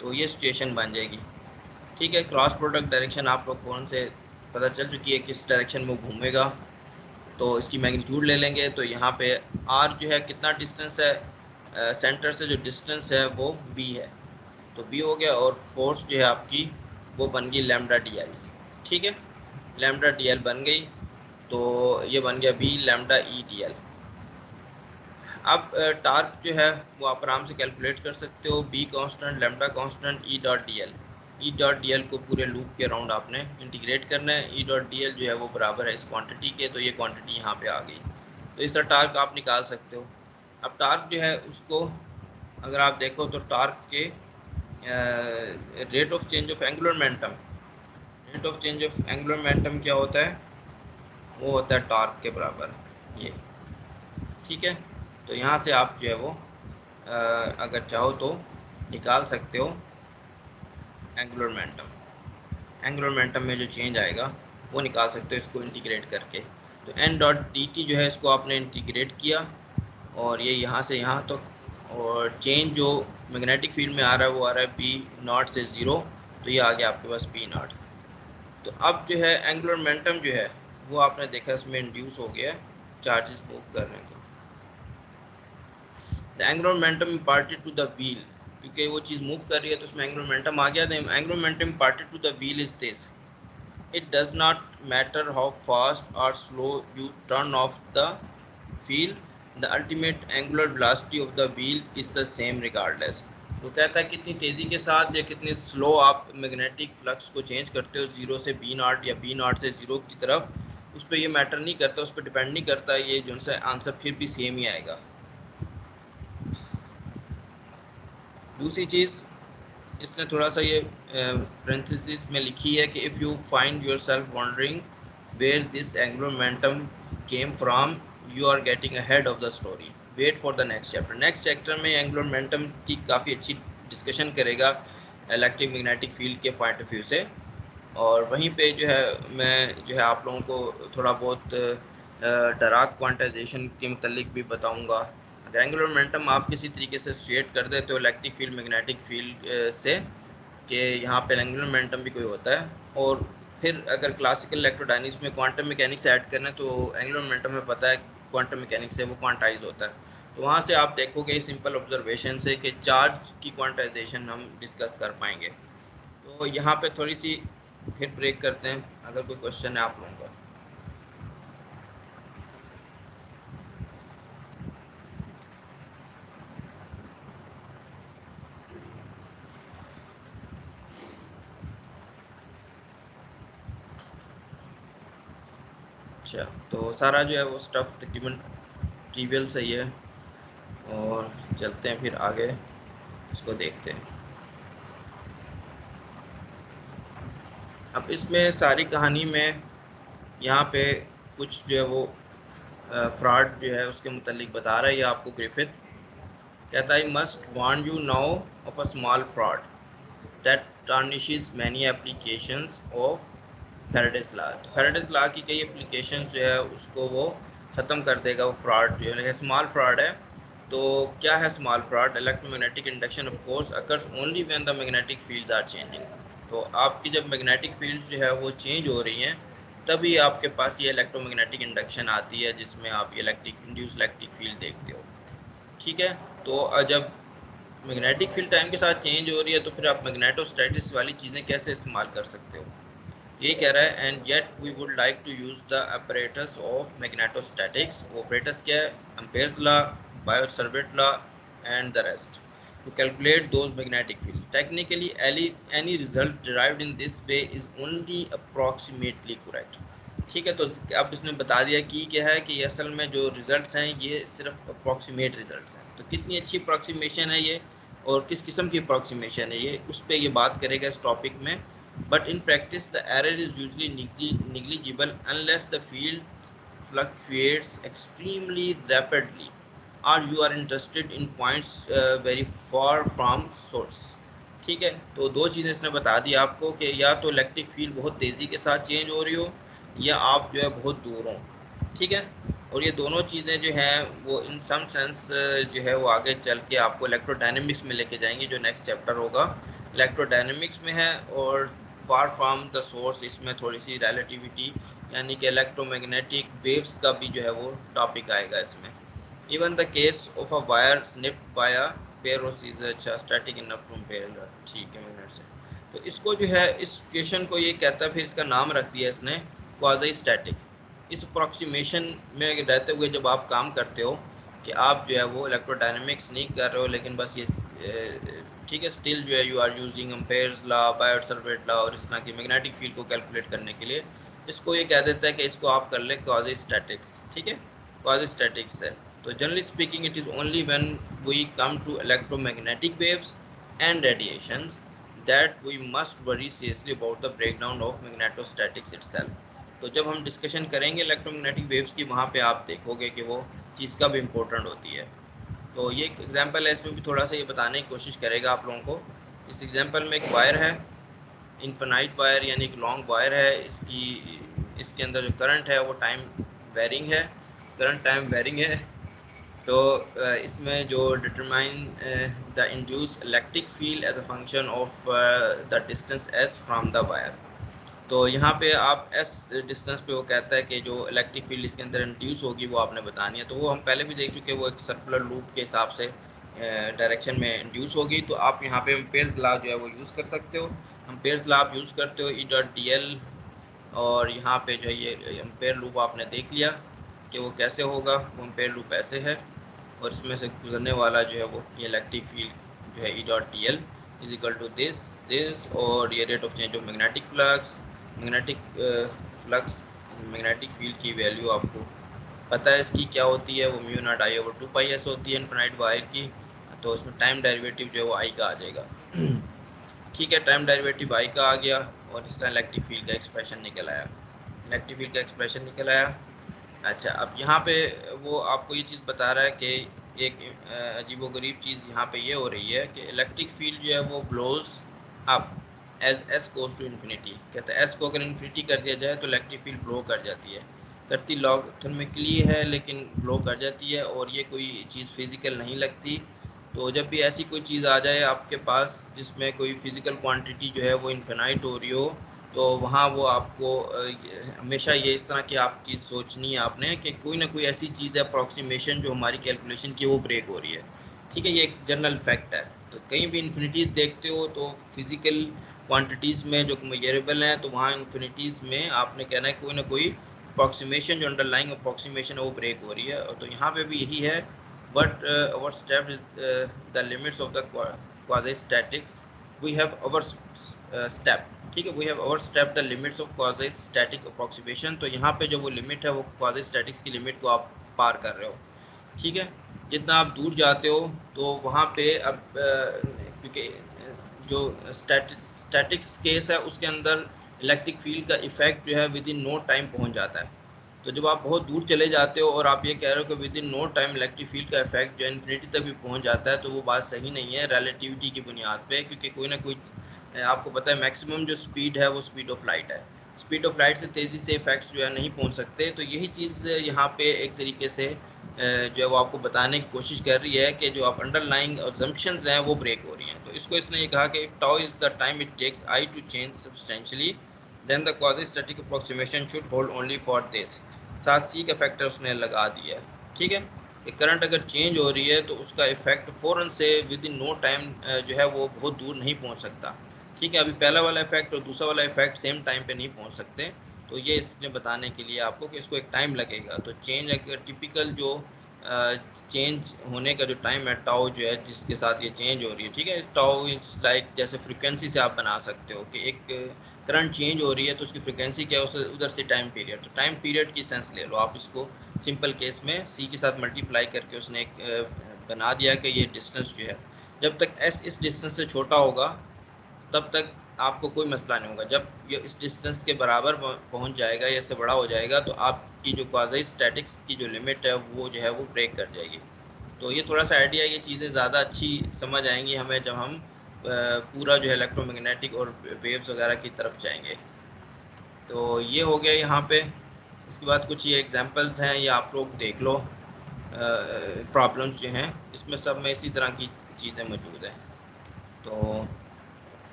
तो ये सिचुएशन बन जाएगी, ठीक है। क्रॉस प्रोडक्ट डायरेक्शन आप लोग फ़ोन से पता चल चुकी है किस डायरेक्शन में घूमेगा, तो इसकी मैग्नीट्यूड ले लेंगे। तो यहाँ पे R जो है कितना डिस्टेंस है, सेंटर से जो डिस्टेंस है वो B है, तो B हो गया, और फोर्स जो है आपकी वो बन गई λ/dl, ठीक है। λ/dl बन गई, तो ये बन गया B λ/E/dl। अब टार्क जो है वो आप आराम से कैलकुलेट कर सकते हो, B constant, lambda constant, E.dl को पूरे लूप के अराउंड आपने इंटीग्रेट करना है। E.dl जो है वो बराबर है इस क्वांटिटी के, तो ये क्वांटिटी यहाँ पे आ गई, तो इस तरह टार्क आप निकाल सकते हो। अब टार्क जो है उसको अगर आप देखो तो टार्क के rate of change of angular momentum, rate of change of angular momentum क्या होता है, वो होता है टार्क के बराबर ये, ठीक है। तो यहाँ से आप जो है वो अगर चाहो तो निकाल सकते हो एंगुलर मोमेंटम, एंगुलर मोमेंटम में जो चेंज आएगा वो निकाल सकते हो इसको इंटीग्रेट करके। तो n.dt जो है इसको आपने इंटीग्रेट किया, और ये यहाँ से यहाँ तो, और चेंज जो मैग्नेटिक फील्ड में आ रहा है वो आ रहा है B0 से 0, तो ये आ गया आपके पास B0। तो अब जो है एंगुलर मोमेंटम जो है वो आपने देखा इसमें इंड्यूस हो गया चार्जेस मूव करने को। The angular momentum imparted to the wheel, क्योंकि वो चीज़ मूव कर रही है तो उसमें एंगुलर मोमेंटम आ गया। The angular momentum imparted to the wheel is this, it does not matter how fast or slow you turn off the wheel, the ultimate angular velocity of the wheel is the same regardless। वो कहता है कितनी तेज़ी के साथ या कितनी slow आप मैग्नेटिक फ्लक्स को चेंज करते हो जीरो से बी नॉट या बी नॉट से जीरो की तरफ, उस पर ये मैटर नहीं करता, उस पर डिपेंड नहीं करता, ये जो सा आंसर फिर भी सेम ही आएगा। दूसरी चीज़ इसने थोड़ा सा ये पेरेंथेसिस में लिखी है कि if you find yourself wondering where this angular momentum came from, you are getting ahead of the story, wait for the next chapter. Next chapter में एंगुलर मोमेंटम की काफ़ी अच्छी डिस्कशन करेगा इलेक्ट्रोमैग्नेटिक फील्ड के पॉइंट ऑफ व्यू से, और वहीं पे जो है मैं जो है आप लोगों को थोड़ा बहुत डराक क्वांटाइजेशन के मतलब भी बताऊँगा। अगर एंगुलर मोमेंटम आप किसी तरीके से स्ट्रेट कर देते हो इलेक्ट्रिक फील्ड मैग्नेटिक फील्ड से कि यहाँ पे एंगुलर मोमेंटम भी कोई होता है, और फिर अगर क्लासिकल इलेक्ट्रोडायनेमिक्स में क्वांटम मैकेनिक्स ऐड करना है तो एंगुलर मोमेंटम में पता है क्वांटम मैकेनिक्स से वो क्वांटाइज होता है, तो वहाँ से आप देखोगे सिंपल ऑब्जर्वेशन से कि चार्ज की क्वांटाइजेशन हम डिस्कस कर पाएंगे। तो यहाँ पे थोड़ी सी फिर ब्रेक करते हैं, अगर कोई क्वेश्चन है आप लोगों का। अच्छा, तो सारा जो है वो स्टफ तकरीबन ट्रिवियल सही है, और चलते हैं फिर आगे इसको देखते हैं। अब इसमें सारी कहानी में यहाँ पे कुछ जो है वो फ्रॉड जो है उसके मुतालिक बता रहा है ये आपको ग्रिफिथ। कहता है must warn you now of a small fraud that tarnishes many applications of Faraday's law. Faraday's law की कई एप्लीकेशन जो है उसको वो ख़त्म कर देगा, वो फ्रॉड जो है स्मॉल फ्रॉड है। तो क्या है small fraud? Electromagnetic induction of course occurs only when the magnetic fields are changing. तो आपकी जब मैग्नेटिक फील्ड्स जो है वो चेंज हो रही हैं तभी आपके पास ये इलेक्ट्रोमैग्नेटिक इंडक्शन आती है, जिसमें आप इलेक्ट्रिक इंड्यूस इलेक्ट्रिक फील्ड देखते हो। ठीक है, तो जब मैग्नेटिक फील्ड टाइम के साथ चेंज हो रही है तो फिर आप मैग्नेटोस्टैटिक्स वाली चीज़ें कैसे इस्तेमाल कर सकते हो? ये कह रहा है and yet we would like to use the apparatus of magnetostatics. वो apparatus क्या है? Ampere's law, Biot Savart law and the rest to calculate those magnetic field. Technically, any result derived in this way is only approximately correct. ठीक है, तो अब इसने बता दिया कि क्या है कि असल में जो रिजल्ट्स हैं ये सिर्फ अप्रॉक्सीमेट रिजल्ट्स हैं। तो कितनी अच्छी अप्रॉक्सीमेशन है ये और किस किस्म की अप्रॉक्सीमेशन है ये, उस पर ये बात करेगा इस टॉपिक में। But in practice the error is usually negligible unless the field fluctuates extremely rapidly or you are interested in points very far from source। ठीक है, तो दो चीज़ें इसने बता दी आपको कि या तो इलेक्ट्रिक फील्ड बहुत तेज़ी के साथ चेंज हो रही हो या आप जो है बहुत दूर हो। ठीक है, और ये दोनों चीज़ें जो हैं वो इन सम सेंस जो है वो आगे चल के आपको इलेक्ट्रोडायनेमिक्स में लेके जाएंगे, जो नेक्स्ट चैप्टर होगा इलेक्ट्रोडायनेमिक्स में है। और फार फ्रॉम द सोर्स इसमें थोड़ी सी रिलेटिविटी यानी कि इलेक्ट्रोमैग्नेटिक वेव्स का भी जो है वो टॉपिक आएगा इसमें। Even the case of a wire snipped by a pairs is अच्छा स्टैटिक इनफ टू इम्पेयर। ठीक है, मिनट से तो इसको जो है इस सिचुएशन को ये कहता है, फिर इसका नाम रख दिया इसने क्वाज़ी स्टैटिक। इस अप्रॉक्सीमेशन में रहते हुए जब आप काम करते हो कि आप जो है वो इलेक्ट्रोडायनेमिक्स नहीं कर रहे हो लेकिन बस ये ठीक है स्टिल जो है you are using Ampere's law, Biot Savart law और इस तरह की मैग्नेटिक फील्ड को कैलकुलेट करने के लिए, इसको ये कह देता है कि इसको आप कर लें क्वाज़ी स्टैटिक्स। ठीक है, क्वाज़ी स्टैटिक्स है। तो generally speaking it is only when we come to electromagnetic waves and radiations that we must worry seriously about the breakdown of magnetostatics itself. तो जब हम डिस्कशन करेंगे इलेक्ट्रोमैग्नेटिक वेव्स की वहाँ पे आप देखोगे कि वो चीज़ कब इम्पोर्टेंट होती है। तो ये एक एग्जांपल है, इसमें भी थोड़ा सा ये बताने की कोशिश करेगा आप लोगों को। इस एग्जांपल में एक वायर है, इन्फिनाइट वायर यानी एक लॉन्ग वायर है, इसके अंदर जो करंट है वो टाइम वेरिंग है, करंट टाइम वेरिंग है। तो इसमें जो determine the induce electric field as a function of the distance S from the wire. तो यहाँ पे आप एस डिस्टेंस पे वो कहता है कि जो इलेक्ट्रिक फील्ड इसके अंदर इंड्यूस होगी वो आपने बतानी है। तो वो हम पहले भी देख चुके हैं, वो एक सर्कुलर लूप के हिसाब से डायरेक्शन में इंड्यूस होगी, तो आप यहाँ पे एम्पेयर लॉ जो है वो यूज़ कर सकते हो। एम्पेयर लॉ आप यूज़ करते हो E.dl, और यहाँ पे जो है ये एम्पेयर लूप आपने देख लिया कि वो कैसे होगा। वो एम्पेयर लूप ऐसे है, और इसमें से गुजरने वाला जो है वो ये इलेक्ट्रिक फील्ड जो है E.dl is equal to this, और ये rate of change of magnetic flux, magnetic field की वैल्यू आपको पता है इसकी क्या होती है, वो mu naught I over 2 pi S होती है इनफिनाइट वायर की। तो उसमें टाइम डेरिवेटिव जो है वो आई का आ जाएगा। ठीक है, टाइम डेरिवेटिव आई का आ गया, और इस तरह इलेक्ट्रिक फील्ड का एक्सप्रेशन निकल आया, इलेक्ट्रिक फील्ड का एक्सप्रेशन निकल आया। अच्छा, अब यहाँ पे वो आपको ये चीज़ बता रहा है कि एक अजीबोगरीब चीज़ यहाँ पे ये हो रही है कि इलेक्ट्रिक फील्ड जो है वो blows up as S goes to infinity. कहते हैं एस को अगर इन्फिनिटी कर दिया जाए तो इलेक्ट्रिक फील्ड ब्लो कर जाती है, करती लॉगरिथमिकली है लेकिन ब्लो कर जाती है, और ये कोई चीज़ फिज़िकल नहीं लगती। तो जब भी ऐसी कोई चीज़ आ जाए आपके पास जिसमें कोई फिज़िकल क्वांटिटी जो है वो इन्फिनाइट हो रही हो, तो वहाँ वो आपको हमेशा ये इस तरह की आप चीज़ सोचनी है आपने कि कोई ना कोई ऐसी चीज़ है अप्रॉक्सीमेशन जो हमारी कैलकुलेशन की वो ब्रेक हो रही है। ठीक है, ये एक जनरल फैक्ट है। तो कहीं भी इन्फिनिटीज़ देखते हो तो फिज़िकल क्वांटिटीज़ में जो मेजरेबल हैं, तो वहाँ इन्फिनिटीज़ में आपने कहना है कोई ना कोई अप्रॉक्सीमेशन, जो अंडरलाइंग अप्रॉक्सीमेशन है वो ब्रेक हो रही है। तो यहाँ पे भी यही है, but our step is the limits of the quasi-statics. We have our step, ठीक है, we have our step the limits of quasi-static approximation। तो यहाँ पे जो वो लिमिट है वो quasi-statics की लिमिट को आप पार कर रहे हो। ठीक है, जितना आप दूर जाते हो तो वहाँ पे अब क्योंकि जो स्टैटिक्स केस है उसके अंदर इलेक्ट्रिक फील्ड का इफेक्ट जो है विद इन नो टाइम पहुँच जाता है। तो जब आप बहुत दूर चले जाते हो और आप ये कह रहे हो कि within no time electric field का इफेक्ट जो इन्फिनिटी तक भी पहुंच जाता है, तो वो बात सही नहीं है रिलेटिविटी की बुनियाद पे, क्योंकि कोई ना कोई आपको पता है मैक्सिमम जो स्पीड है वो स्पीड ऑफ लाइट है। स्पीड ऑफ लाइट से तेज़ी से इफेक्ट्स जो है नहीं पहुंच सकते। तो यही चीज़ यहाँ पे एक तरीके से जो है वो आपको बताने की कोशिश कर रही है कि जो आप अंडरलाइंग अजम्पशंस हैं वो ब्रेक हो रही हैं। तो इसको इसने ये कहा कि tau is the time it takes I to change substantially, then the quasi-static approximation should hold only for this। साथ सी का फैक्टर उसने लगा दिया है। ठीक है, कि करंट अगर चेंज हो रही है तो उसका इफेक्ट फ़ौरन से विद इन नो टाइम जो है वो बहुत दूर नहीं पहुंच सकता। ठीक है, अभी पहला वाला इफेक्ट और दूसरा वाला इफेक्ट सेम टाइम पे नहीं पहुंच सकते। तो ये इसने बताने के लिए आपको कि इसको एक टाइम लगेगा। तो चेंज अगर टिपिकल जो चेंज होने का जो टाइम है टाउ जो है जिसके साथ ये चेंज हो रही है, ठीक है, टाउ इज़ लाइक जैसे फ्रिक्वेंसी से आप बना सकते हो कि एक करंट चेंज हो रही है तो उसकी फ्रिक्वेंसी क्या है, उसे उधर से टाइम पीरियड। तो टाइम पीरियड की सेंस ले लो आप इसको, सिंपल केस में सी के साथ मल्टीप्लाई करके उसने एक बना दिया कि ये डिस्टेंस जो है जब तक एस इस डिस्टेंस से छोटा होगा तब तक आपको कोई मसला नहीं होगा। जब ये इस डिस्टेंस के बराबर पहुंच जाएगा या इससे बड़ा हो जाएगा तो आपकी जो क्वाज़ी स्टैटिक्स की जो लिमिट है वो जो है वो ब्रेक कर जाएगी। तो ये थोड़ा सा आइडिया, ये चीज़ें ज़्यादा अच्छी समझ आएंगी हमें जब हम पूरा जो है इलेक्ट्रोमैग्नेटिक और वेव्स वगैरह की तरफ जाएंगे। तो ये हो गया यहाँ पे। इसके बाद कुछ ये एग्जांपल्स हैं, ये आप लोग देख लो। प्रॉब्लम्स जो हैं इसमें सब में इसी तरह की चीज़ें मौजूद हैं। तो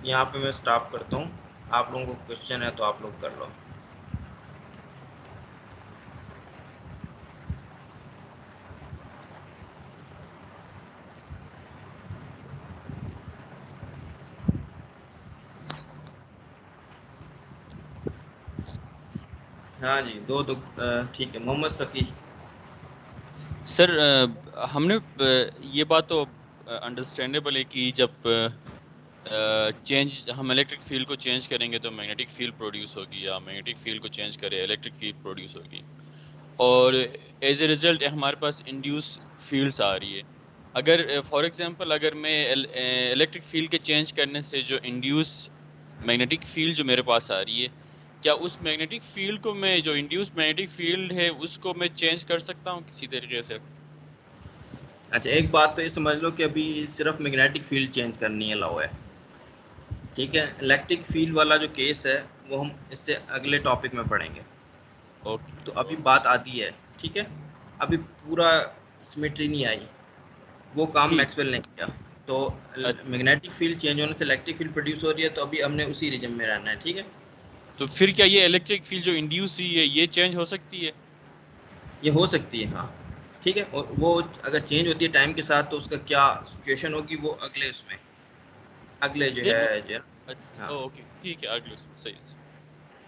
यहाँ पे मैं स्टॉप करता हूँ। आप लोगों को क्वेश्चन है तो आप लोग कर लो। हाँ जी, दो तो ठीक है। मोहम्मद सफ़ी। सर हमने ये बात तो अंडरस्टैंडेबल है कि जब चेंज हम इलेक्ट्रिक फील्ड को चेंज करेंगे तो मैग्नेटिक फील्ड प्रोड्यूस होगी, या मैग्नेटिक फील्ड को चेंज करें इलेक्ट्रिक फील्ड प्रोड्यूस होगी, और एज ए रिजल्ट हमारे पास इंड्यूस फील्ड्स आ रही है। अगर फॉर एग्जांपल अगर मैं इलेक्ट्रिक फील्ड के चेंज करने से जो इंड्यूस मैग्नेटिक फील्ड जो मेरे पास आ रही है, क्या उस मैग्नेटिक फील्ड को मैं, जो इंड्यूस मैग्नेटिक फील्ड है उसको मैं चेंज कर सकता हूँ किसी तरीके से? अच्छा, एक बात तो ये समझ लो कि अभी सिर्फ मैग्नेटिक फील्ड चेंज करनी है अलाउ है। ठीक है, इलेक्ट्रिक फील्ड वाला जो केस है वो हम इससे अगले टॉपिक में पढ़ेंगे। ओके। तो अभी बात आती है, ठीक है, अभी पूरा सिमेट्री नहीं आई, वो काम ठीक। मैक्सवेल ने किया। तो अच्छा, मैग्नेटिक फील्ड चेंज होने से इलेक्ट्रिक फील्ड प्रोड्यूस हो रही है, तो अभी हमने उसी रीजन में रहना है। ठीक है, तो फिर क्या ये इलेक्ट्रिक फील्ड जो इंड्यूस हुई है ये चेंज हो सकती है? ये हो सकती है हाँ। ठीक है, और वो अगर चेंज होती है टाइम के साथ तो उसका क्या सिचुएशन होगी वो अगले उसमें, अगले जो देन है जो, अच्छा हाँ ओके ठीक है, अगले उसमें सही है।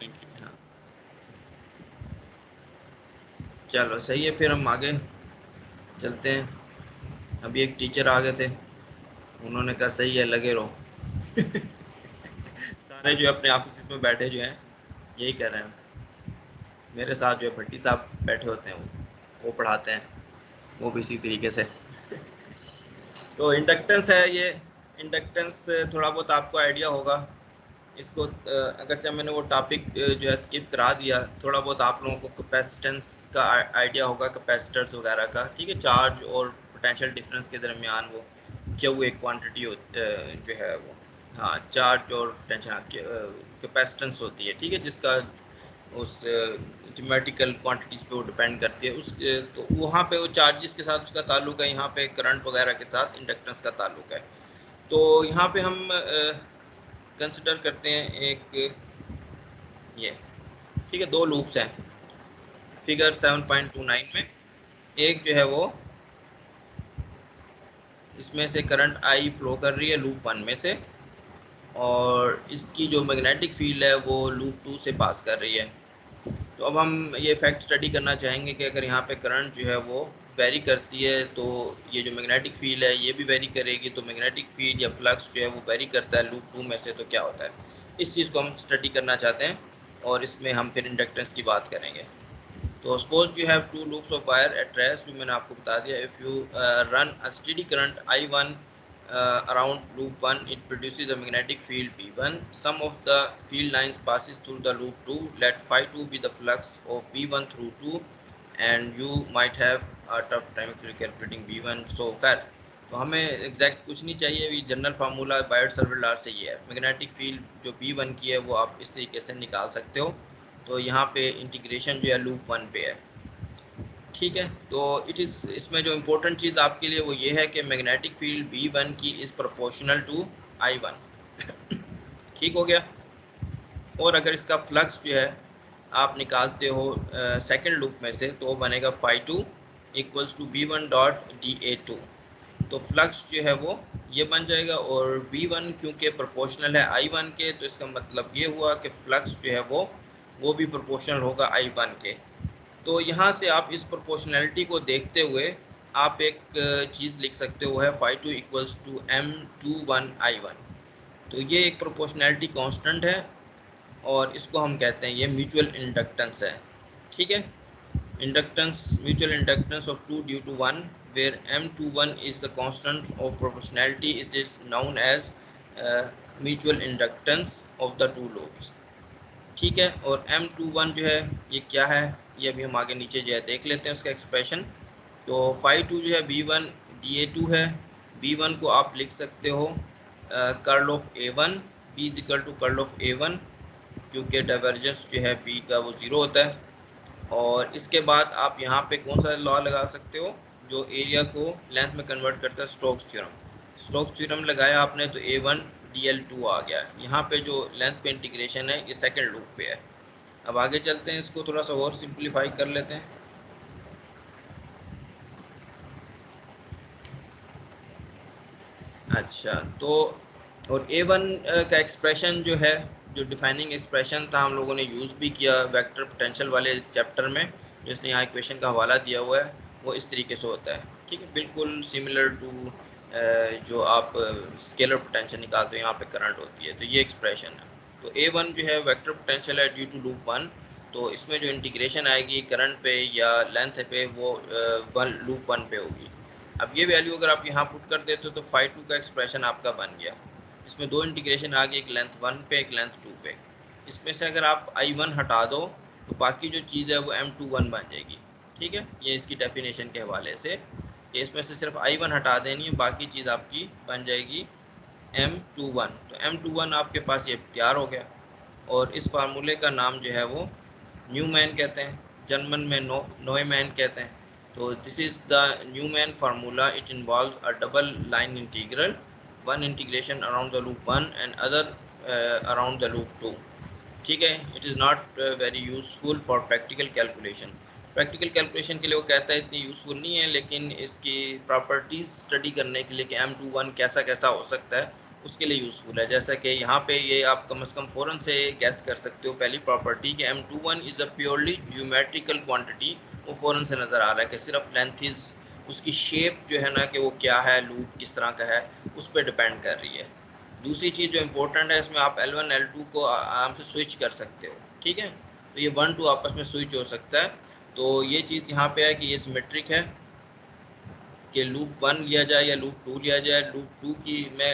Thank you. हाँ। चलो सही है, फिर हम आगे चलते हैं। अभी एक टीचर आ गए थे, उन्होंने कहा सही है लगे रहो। सारे जो अपने ऑफिस में बैठे जो हैं यही कर रहे हैं। मेरे साथ जो है भट्टी साहब बैठे होते हैं, वो पढ़ाते हैं, वो भी इसी तरीके से। तो इंडक्टेंस है ये। इंडक्टेंस थोड़ा बहुत आपको आइडिया होगा इसको, अगरचे मैंने वो टॉपिक जो है स्किप करा दिया, थोड़ा बहुत आप लोगों को कैपेसिटेंस का आइडिया होगा, कैपेसिटर्स वगैरह का, ठीक है। चार्ज और पोटेंशियल डिफरेंस के दरमियान वो क्यों एक क्वांटिटी जो है वो, हाँ चार्ज और पोटेंशियल कैपेसिटेंस होती है, ठीक है, जिसका उस थ्योरेटिकल क्वांटिटीज़ पे वो डिपेंड करती है। उस तो वहाँ पे वो चार्जेस के साथ उसका ताल्लुक है, यहाँ पे करंट वगैरह के साथ इंडक्टेंस का ताल्लुक है। तो यहाँ पे हम कंसिडर करते हैं एक ये, ठीक है, दो लूप्स हैं फिगर 7.29 में। एक जो है वो इसमें से करंट आई फ्लो कर रही है लूप 1 में से, और इसकी जो मैग्नेटिक फील्ड है वो लूप 2 से पास कर रही है। तो अब हम ये फैक्ट स्टडी करना चाहेंगे कि अगर यहाँ पे करंट जो है वो वेरी करती है तो ये जो मैग्नेटिक फील्ड है ये भी वेरी करेगी, तो मैग्नेटिक फील्ड या फ्लक्स जो है वो वेरी करता है लूप 2 में से, तो क्या होता है, इस चीज़ को हम स्टडी करना चाहते हैं, और इसमें हम फिर इंडक्टेंस की बात करेंगे। तो suppose you have to loops of wire at rest, जो मैंने आपको बता दिया, if you run a steady current I1 around loop 1, it produces a magnetic field B1. Some of the field lines passes through the loop 2. Let phi 2 be the flux of B1 through 2, and you might have a tough time actually calculating B1 so far. तो हमें exact कुछ नहीं चाहिए, ये general formula Biot सर्विल law से ये है। Magnetic field जो B1 की है वो आप इस तरीके से निकाल सकते हो। तो यहाँ पे इंटीग्रेशन जो है लूप 1 पे है, ठीक है। तो इसमें जो इम्पोर्टेंट चीज़ आपके लिए वो ये है कि मैग्नेटिक फील्ड B1 की इज़ प्रोपोर्शनल टू I1। ठीक हो गया। और अगर इसका फ्लक्स जो है आप निकालते हो सेकंड लूप में से, तो वो बनेगा phi 2 equals to B1 dot DA2। तो फ्लक्स जो है वो ये बन जाएगा, और B1 क्योंकि प्रोपोर्शनल है I1 के, तो इसका मतलब ये हुआ कि फ्लक्स जो है वो भी प्रोपोर्शनल होगा I1 के। तो यहाँ से आप इस प्रोपोर्शनैलिटी को देखते हुए आप एक चीज़ लिख सकते हो, है फाई 2 इक्वल्स टू M21I1। तो ये एक प्रोपोर्शनैलिटी कांस्टेंट है, और इसको हम कहते हैं ये म्यूचुअल इंडक्टेंस है, ठीक है। Inductance, mutual inductance of 2 due to 1, where M21 is the constant of proportionality, is known as mutual inductance of the two loops, ठीक है। और M21 जो है ये क्या है, ये अभी हम आगे नीचे जो है देख लेते हैं उसका एक्सप्रेशन। तो फाई 2 जो है B1 DA2 है। B1 को आप लिख सकते हो curl of A1, B is equal to curl of A1, क्योंकि डाइवर्जेंस जो है B का वो ज़ीरो होता है। और इसके बाद आप यहाँ पे कौन सा लॉ लगा सकते हो जो एरिया को लेंथ में कन्वर्ट करता है, स्टोक्स थ्योरम। स्टोक्स थ्योरम लगाया आपने तो A1 DL2 आ गया। यहाँ पे जो लेंथ पे इंटीग्रेशन है ये सेकंड लूप पे है। अब आगे चलते हैं, इसको थोड़ा सा और सिंप्लीफाई कर लेते हैं। अच्छा, तो और A1 का एक्सप्रेशन जो है, जो डिफाइनिंग एक्सप्रेशन था, हम लोगों ने यूज़ भी किया वेक्टर पोटेंशियल वाले चैप्टर में, जिसने यहाँ इक्वेशन का हवाला दिया हुआ है, वो इस तरीके से होता है, ठीक है, बिल्कुल सिमिलर टू जो आप स्केलर पोटेंशियल निकालते हो, यहाँ पे करंट होती है, तो ये एक्सप्रेशन है। तो A1 जो है वेक्टर पोटेंशियल है ड्यू टू लूप 1, तो इसमें जो इंटीग्रेशन आएगी करंट पे या लेंथ पे वो लूप 1 पे होगी। अब ये वैल्यू अगर आप यहाँ पुट कर देते हो तो फाई 2 का एक्सप्रेशन आपका बन गया। इसमें दो इंटीग्रेशन आ गई, एक लेंथ 1 पे एक लेंथ 2 पे। इसमें से अगर आप I1 हटा दो तो बाकी जो चीज़ है वो M21 बन जाएगी, ठीक है। ये इसकी डेफिनेशन के हवाले से कि इसमें से सिर्फ I1 हटा देनी है, बाकी चीज़ आपकी बन जाएगी M21। तो M21 आपके पास ये तैयार हो गया, और इस फार्मूले का नाम जो है वो न्यूमैन कहते हैं, जर्मन में नोएमैन कहते हैं। तो this is the Neumann formula. It involves a double line integral, one integration around the loop 1 and other around the loop 2, ठीक है। It is not very useful for practical calculation. Practical calculation के लिए वो कहता है इतनी useful नहीं है, लेकिन इसकी प्रॉपर्टीज़ स्टडी करने के लिए कि M21 कैसा कैसा हो सकता है उसके लिए यूज़फुल है। जैसा कि यहाँ पे ये आप कम से कम फ़ौरन से गैस कर सकते हो पहली प्रॉपर्टी कि M21 is a purely geometrical quantity, वो फ़ौरन से नज़र आ रहा है कि सिर्फ लेंथ इज़, उसकी शेप जो है ना कि वो क्या है, लूप किस तरह का है, उस पर डिपेंड कर रही है। दूसरी चीज़ जो इम्पोर्टेंट है, इसमें आप L1 L2 को आराम से स्विच कर सकते हो, ठीक है। तो ये 1 2 आपस में स्विच हो सकता है। तो ये चीज़ यहाँ पे है कि ये सिमेट्रिक है कि लूप 1 लिया जाए या लूप 2 लिया जाए, लूप 2 की में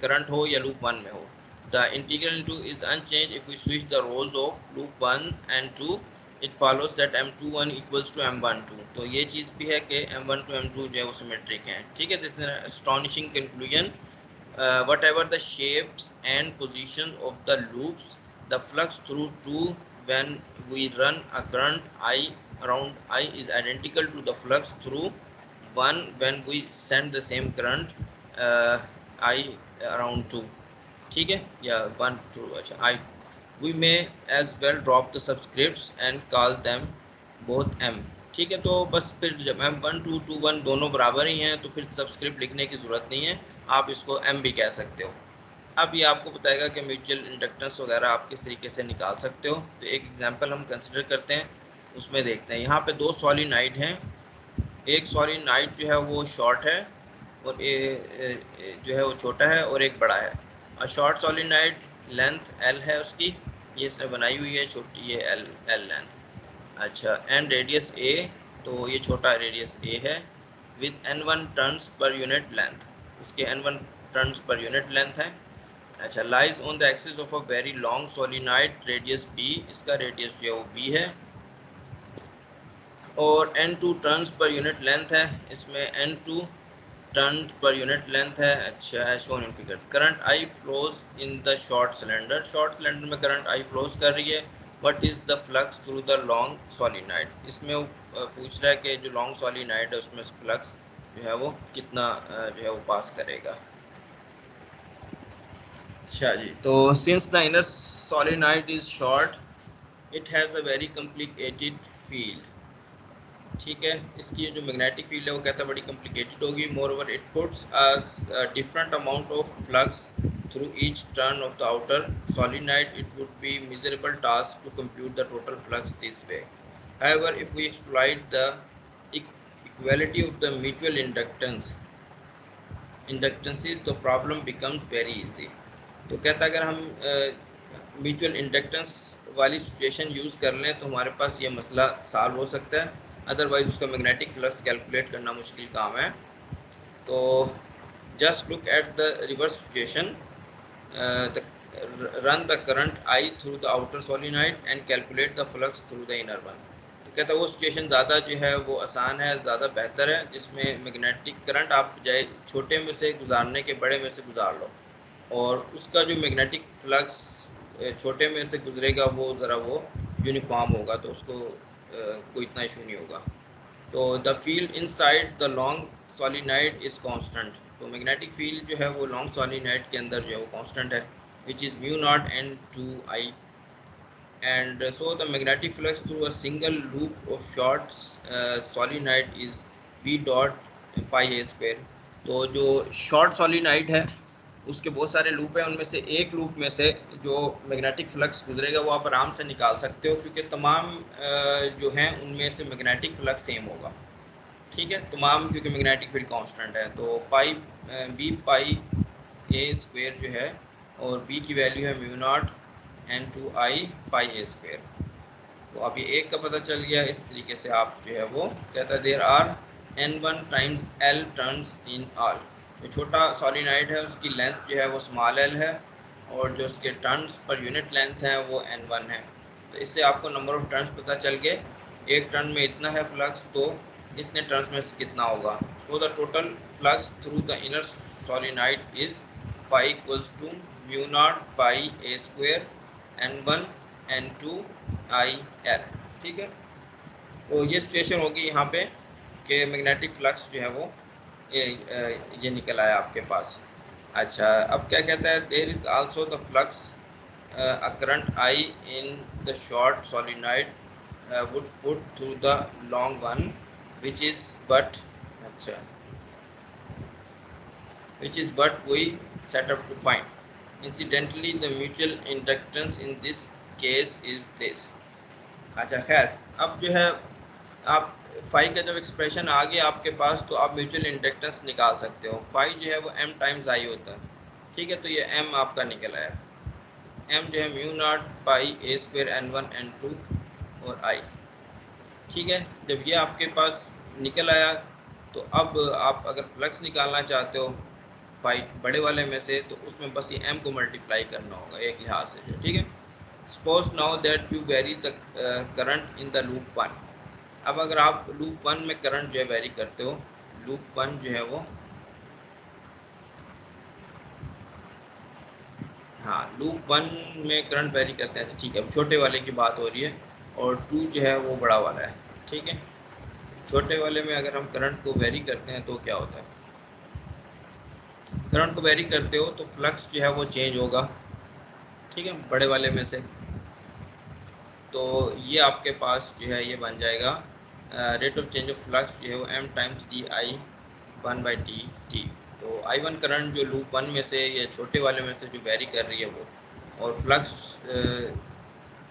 करंट हो या लूप 1 में हो। The integral into is unchange if we switch the roles of loop 1 and 2, it follows that M21 equals to M12। तो ये चीज़ भी है कि M1 to M2 जो है वो सिमेट्रिक हैं, ठीक है। This is an astonishing conclusion. Whatever the shapes and positions of the loops, the flux through 2 when we run a current I around I is identical to the flux through 1 when we send the same current I around 2, ठीक है, या 1 to अच्छा I, we may as well drop the subscripts and call them both M, ठीक है। तो बस फिर जब M1 2 2 1 दोनों बराबर ही हैं तो फिर सब्सक्रिप्ट लिखने की ज़रूरत नहीं है, आप इसको M भी कह सकते हो। अब ये आपको बताएगा कि म्यूचुअल इंडक्टेंस वगैरह आप किस तरीके से निकाल सकते हो। तो एक एग्जांपल हम कंसिडर करते हैं, उसमें देखते हैं। यहाँ पे दो सॉलिनॉइड हैं, एक सॉलिनॉइड जो है वो शॉर्ट है और जो है वो छोटा है और एक बड़ा है। और शॉर्ट सॉलिनॉइड लेंथ L है उसकी, ये इसने बनाई हुई है छोटी, ये L लेंथ। अच्छा, एंड रेडियस A, तो ये छोटा रेडियस A है with N1 turns per unit length, उसके N1 turns per unit length है। अच्छा, lies on the axis of a very long solenoid radius B, इसका रेडियस जो है वो B है और N2 turns per unit length है, इसमें N2 turns per unit length है। अच्छा, shown in figure. Current I flows in the short cylinder, short cylinder में करंट I फ्लोज कर रही है। What is the flux through the long solenoid, इसमें वो पूछ रहा है कि जो लॉन्ग सॉलिनॉइड है उसमें फ्लक्स जो है वो कितना जो है वो पास करेगा। अच्छा जी, तो since the inner solenoid is short, it has a very complicated field, ठीक है। इसकी जो मैग्नेटिक फील्ड है वो कहता है बड़ी कॉम्प्लिकेटेड होगी। Moreover it puts a different amount of flux through each turn of the outer solenoid, it would be miserable task to compute the total flux this way. However if we exploit the equality of the mutual inductances, तो problem becomes very easy. तो कहता है अगर हम mutual inductance वाली situation use कर लें तो हमारे पास ये मसला सॉल्व हो सकता है, अदरवाइज उसका मैग्नेटिक फ्लक्स कैलकुलेट करना मुश्किल काम है। तो just look at the reverse situation, run the current I through the outer solenoid and calculate the flux through the inner one. तो कहता है वो सिचुएशन ज़्यादा जो है वो आसान है, ज़्यादा बेहतर है, जिसमें मैग्नेटिक करंट आप जाए छोटे में से गुजारने के बड़े में से गुजार लो और उसका जो मैग्नेटिक फ्लक्स छोटे में से गुजरेगा वो ज़रा वो यूनिफॉर्म होगा, तो उसको कोई इतना इशू नहीं होगा। तो the field inside the long solenoid is constant, तो मैग्नेटिक फील्ड जो है वो लॉन्ग सॉलिनॉइड के अंदर जो है वो कांस्टेंट है, which is mu naught N2I। and so the magnetic flux through a single loop of short solenoid is V dot pi a square। तो जो शॉर्ट सोलिनॉइड है उसके बहुत सारे लूप हैं, उनमें से एक लूप में से जो मैग्नेटिक फ्लक्स गुजरेगा वो आप आराम से निकाल सकते हो, क्योंकि तमाम जो हैं उनमें से मैग्नेटिक फ्लक्स सेम होगा, ठीक है, तमाम, क्योंकि मैग्नेटिक फील्ड कांस्टेंट है। तो पाई बी पाई ए स्क्वायर जो है और बी की वैल्यू है mu naught N2I pi A square. तो अब ये एक का पता चल गया। इस तरीके से आप जो है वो कहता है there are N1 times L turns in all. जो छोटा सॉलिनॉइड है उसकी लेंथ जो है वो स्मॉल l है और जो उसके टर्न्स पर यूनिट लेंथ है वो N1 है। तो इससे आपको नंबर ऑफ टर्न्स पता चल गए, एक टर्न में इतना है फ्लक्स तो इतने टर्न्स में से कितना होगा। So the total flux through the inner solenoid is pi equals to mu naught pi A square N1 N2 IL, ठीक है। तो ये सिचुएशन होगी यहाँ पे कि मैग्नेटिक फ्लक्स जो है वो ये निकल आया आपके पास। अच्छा, अब क्या कहता है, there is also the flux a current I in the short solenoid would put through the long one, which is but अच्छा which is what we set up to find. Incidentally, the mutual inductance in this case is this. अच्छा खैर, अब जो है आप phi का जब expression आ गया आपके पास तो आप म्यूचुअल इंडक्टेंस निकाल सकते हो। फाई जो है वो m टाइम्स आई होता है, ठीक है। तो ये m आपका निकल आया, m जो है mu naught pi a square n1 n2 और i, ठीक है। जब ये आपके पास निकल आया तो अब आप अगर फ्लक्स निकालना चाहते हो फाई बड़े वाले में से, तो उसमें बस ये m को मल्टीप्लाई करना होगा एक लिहाज से, जो ठीक है। Suppose now that you very the current in the loop one. अब अगर आप लूप वन में करंट जो है वेरी करते हो, लूप वन जो है वो, हाँ लूप वन में करंट वेरी करते हैं, ठीक है। अब छोटे वाले की बात हो रही है और टू जो है वो बड़ा वाला है, ठीक है। छोटे वाले में अगर हम करंट को वेरी करते हैं तो क्या होता है, करंट को वेरी करते हो तो फ्लक्स जो है वो चेंज होगा, ठीक है, बड़े वाले में से। तो ये आपके पास जो है ये बन जाएगा rate of change of flux जो है वो m times D I 1/dt। तो I1 करंट जो लूप वन में से या छोटे वाले में से जो वेरी कर रही है वो, और फ्लक्स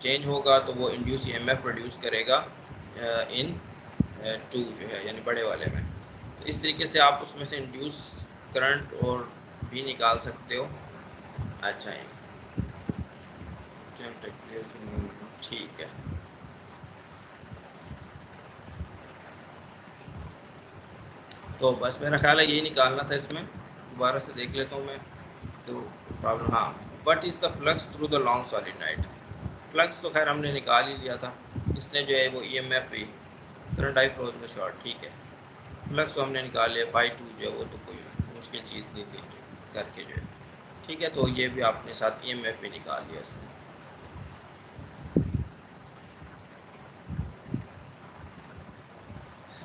चेंज होगा तो वो इंड्यूस EMF प्रोड्यूस करेगा इन टू जो है यानी बड़े वाले में। तो इस तरीके से आप उसमें से इंड्यूस करंट और भी निकाल सकते हो। अच्छा है, ठीक है। तो बस मेरा ख्याल है यही निकालना था इसमें। दोबारा से देख लेता हूँ मैं तो प्रॉब्लम, हाँ what is the flux through the long solenoid. Flux तो खैर हमने निकाल ही लिया था, इसने जो है वो EMF भी current I flow in the short, ठीक है। फ्लक्स तो हमने निकाल लिया, फाई टू जो है वो तो कोई मुश्किल चीज़ नहीं थी करके जो है, ठीक है। तो ये भी आपने साथ EMF भी निकाल लिया इसमें।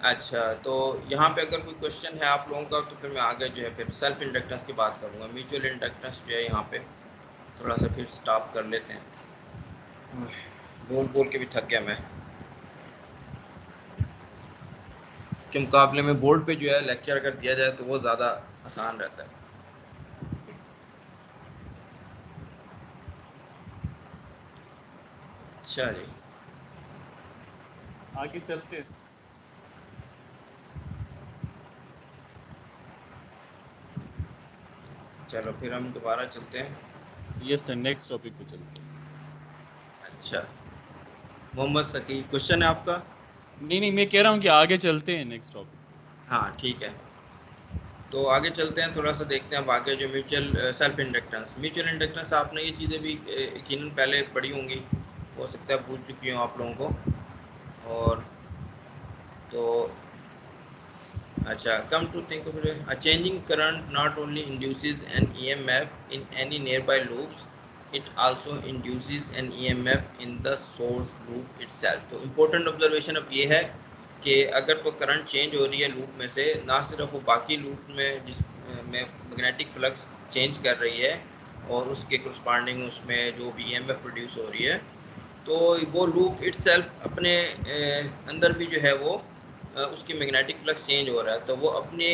अच्छा, तो यहाँ पे अगर कोई क्वेश्चन है आप लोगों का तो फिर मैं आगे जो है फिर सेल्फ इंडक्टेंस की बात करूँगा। म्यूचुअल इंडक्टेंस जो है यहाँ पे थोड़ा सा फिर स्टॉप कर लेते हैं, बोल बोल के भी थक गया मैं। इसके मुकाबले में बोर्ड पे जो है लेक्चर अगर दिया जाए तो वो ज़्यादा आसान रहता है। अच्छा जी, आगे चलते हैं। चलो फिर हम दोबारा चलते हैं। यस सर, नेक्स्ट टॉपिक पे चलते हैं। अच्छा, मोहम्मद सकी क्वेश्चन है आपका? नहीं, मैं कह रहा हूँ कि आगे चलते हैं नेक्स्ट टॉपिक। हाँ ठीक है, तो आगे चलते हैं, थोड़ा सा देखते हैं अब आगे जो mutual self inductance. Mutual inductance आपने ये चीज़ें भी यकीनन पहले पढ़ी होंगी, हो सकता है भूल चुकी हूँ आप लोगों को। और तो अच्छा, come to think of it, a changing current not only induces an EMF in any nearby loops, it also induces an EMF in the source loop itself. तो इम्पोर्टेंट ऑब्जर्वेशन अब ये है कि अगर तो करंट चेंज हो रही है लूप में से, ना सिर्फ वो बाकी लूप में जिस में मैग्नेटिक फ्लक्स चेंज कर रही है और उसके करस्पॉन्डिंग उसमें जो भी EMF प्रोड्यूस हो रही है, तो वो लूप इटसेल्फ अपने अंदर भी जो है वो उसकी मैग्नेटिक फ्लक्स चेंज हो रहा है, तो वो अपने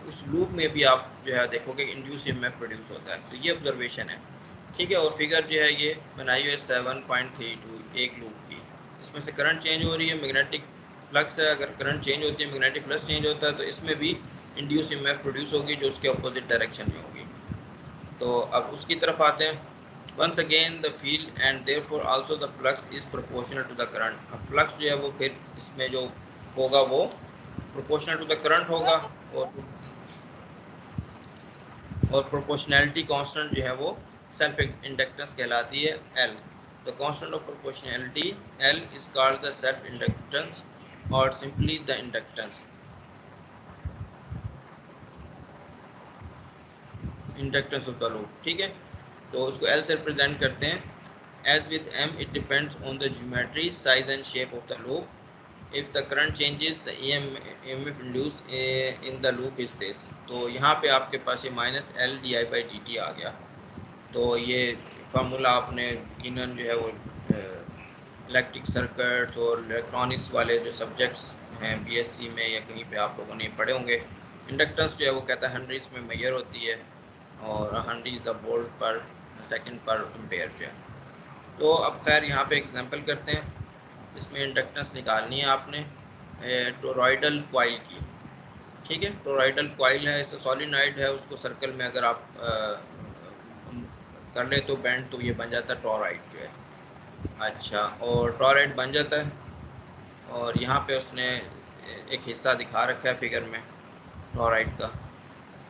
उस लूप में भी आप जो है देखोगे इंड्यूस EMF प्रोड्यूस होता है। तो ये ऑब्जर्वेशन है, ठीक है। और फिगर जो है ये बनाई हुई है 7.32 एक लूप की, इसमें से करंट चेंज हो रही है, मैग्नेटिक फ्लक्स है, अगर करंट चेंज होती है मैग्नेटिक फ्लक्स चेंज होता है तो इसमें भी इंड्यूस EMF प्रोड्यूस होगी जो उसके अपोजिट डायरेक्शन में होगी। तो अब उसकी तरफ आते हैं। Once again the field and therefore also the flux is proportional to the current। अब फ्लक्स जो है वो फिर इसमें जो होगा वो प्रोपोर्शनल टू द करंट होगा, और प्रोपोर्शनैलिटी कांस्टेंट जो है वो सेल्फ इंडक्टेंस कहलाती है L। The constant of proportionality L is called the self inductance or simply the inductance of the loop, ठीक है। तो उसको L से रिप्रेजेंट करते हैं। As with M, it depends on the geometry, size and shape of the loop. If the current changes, the EMF induced in the loop is this। तो यहाँ पे आपके पास ये -L di/dt आ गया। तो ये फार्मूला आपने यकीनन जो है वो इलेक्ट्रिक सर्किट्स और इलेक्ट्रॉनिक्स वाले जो सब्जेक्ट्स हैं बीएससी में या कहीं पे आप लोगों ने पढ़े होंगे, इंडक्टेंस जो है वो कहता है हेनरीज में मेजर होती है और हेनरी इज़ द वोल्ट पर सेकंड पर एम्पेयर जो है। तो अब खैर यहाँ पे एग्जांपल करते हैं, इसमें इंडक्टेंस निकालनी है आपने टोरॉइडल कॉइल की। ठीक है, टोरॉइडल कॉइल है, इसे सॉलिनॉइड है, उसको सर्कल में अगर आप कर ले तो बैंड, तो ये बन जाता है टोरॉइड जो है। अच्छा, और टोरॉइड बन जाता है और यहाँ पे उसने एक हिस्सा दिखा रखा है फिगर में टोरॉइड का,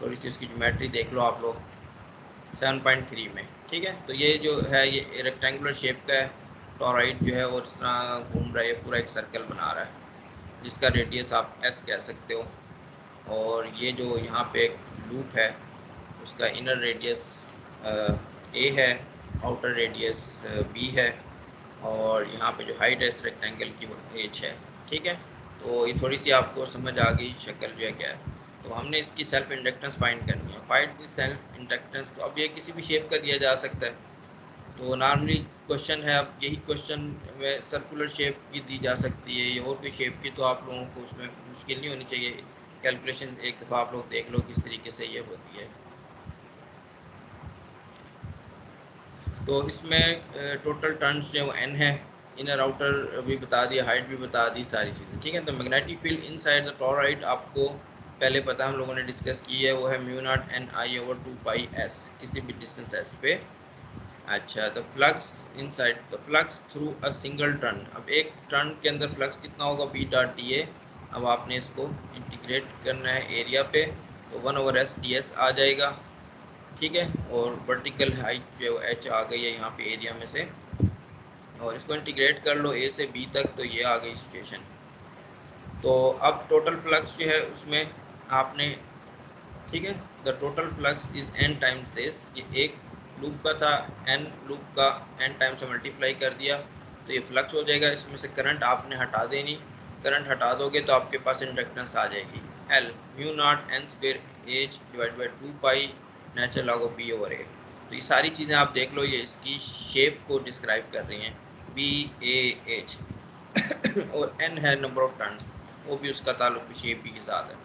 थोड़ी सी उसकी ज्योमेट्री देख लो आप लोग 7.3 में। ठीक है, तो ये जो है ये रेक्टेंगुलर शेप का है टोरॉइड जो है, और इस तरह घूम रहा है, पूरा एक सर्कल बना रहा है जिसका रेडियस आप एस कह सकते हो। और ये जो यहाँ पे एक लूप है उसका इनर रेडियस ए है, आउटर रेडियस बी है, और यहाँ पे जो हाइट है इस रेक्टेंगल की वो एच है। ठीक है, तो ये थोड़ी सी आपको समझ आ गई शक्ल जो है क्या है। तो हमने इसकी सेल्फ इंडक्टेंस फाइंड करनी है। फाइंड द सेल्फ इंडक्टेंस, तो अब ये किसी भी शेप का दिया जा सकता है। तो नॉर्मली क्वेश्चन है, अब यही क्वेश्चन में सर्कुलर शेप की दी जा सकती है या और कोई शेप की, तो आप लोगों को उसमें मुश्किल नहीं होनी चाहिए। कैलकुलेशन एक दफ़ा आप लोग देख लो किस तरीके से ये होती है। तो इसमें टोटल टर्न्स जो एन है, इनर आउटर भी बता दिया, हाइट भी बता दी, सारी चीज़ें। ठीक है, तो magnetic field inside the toroid आपको पहले पता, हम लोगों ने डिस्कस की है, वो है म्यू नॉट एन आई ओवर 2 पाई एस किसी भी डिस्टेंस एस पे। अच्छा, the flux inside the flux through a single turn, अब एक टर्न के अंदर फ्लक्स कितना होगा, बी डॉट डी ए। अब आपने इसको इंटीग्रेट करना है एरिया पे, तो 1/s ds आ जाएगा। ठीक है, और वर्टिकल हाइट जो है एच आ गई है यहाँ पे एरिया में से, और इसको इंटीग्रेट कर लो ए से बी तक, तो ये आ गई सिचुएशन। तो अब टोटल फ्लक्स जो है उसमें आपने, ठीक है, the total flux is an times this, ये एक लूप का था, एन लूप का एन टाइम से मल्टीप्लाई कर दिया तो ये फ्लक्स हो जाएगा। इसमें से करंट आपने हटा देनी, करंट हटा दोगे तो आपके पास इंडक्टेंस आ जाएगी L mu naught N square H divide by 2 pi natural log of B over A. तो ये सारी चीज़ें आप देख लो, ये इसकी शेप को डिस्क्राइब कर रही हैं, बी ए एच और एन है नंबर ऑफ टर्न्स, वो भी उसका ताल्लुक शेप भी के साथ है।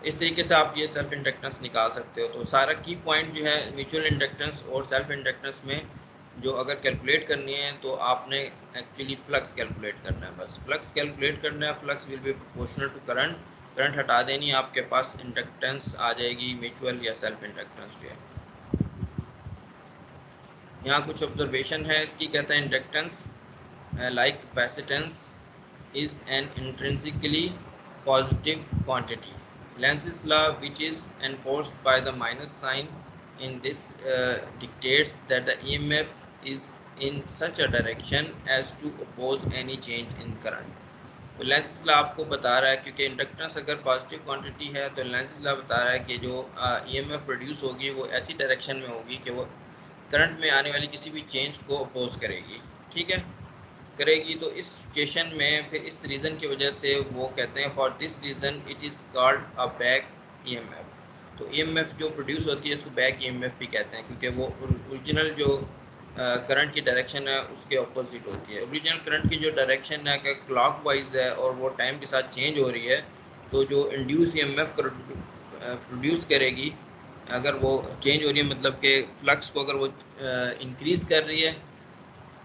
इस तरीके से आप ये सेल्फ इंडक्टेंस निकाल सकते हो। तो सारा की पॉइंट जो है म्यूचुअल इंडक्टेंस और सेल्फ इंडक्टेंस में जो अगर कैलकुलेट करनी है तो आपने एक्चुअली फ्लक्स कैलकुलेट करना है, बस फ्लक्स कैलकुलेट करना है। Flux will be proportional to current, current हटा देनी है, आपके पास इंडक्टेंस आ जाएगी म्यूचुअल या सेल्फ इंडक्टेंस जो है। यहाँ कुछ ऑब्जर्वेशन है इसकी, कहता है inductance like capacitance is an intrinsically positive quantity. Lenz's law, which is enforced by the minus sign in this, dictates that the EMF is in such a direction as to oppose any change in current. तो Lenz law आपको बता रहा है, क्योंकि inductance अगर positive quantity है तो Lenz law बता रहा है कि जो EMF प्रोड्यूस होगी वो ऐसी डायरेक्शन में होगी कि वो करंट में आने वाली किसी भी चेंज को अपोज करेगी। ठीक है, करेगी। तो इस सिचुएशन में फिर इस रीज़न की वजह से वो कहते हैं for this reason it is called a back EMF. तो ईएमएफ जो प्रोड्यूस होती है इसको बैक ईएमएफ भी कहते हैं, क्योंकि वो ओरिजिनल जो करंट की डायरेक्शन है उसके ऑपोजिट होती है। ओरिजिनल करंट की जो डायरेक्शन है कि क्लॉकवाइज है और वो टाइम के साथ चेंज हो रही है, तो जो इंड्यूस ईएमएफ प्रोड्यूस करेगी अगर वो चेंज हो रही है, मतलब कि फ्लक्स को अगर वो इंक्रीज़ कर रही है,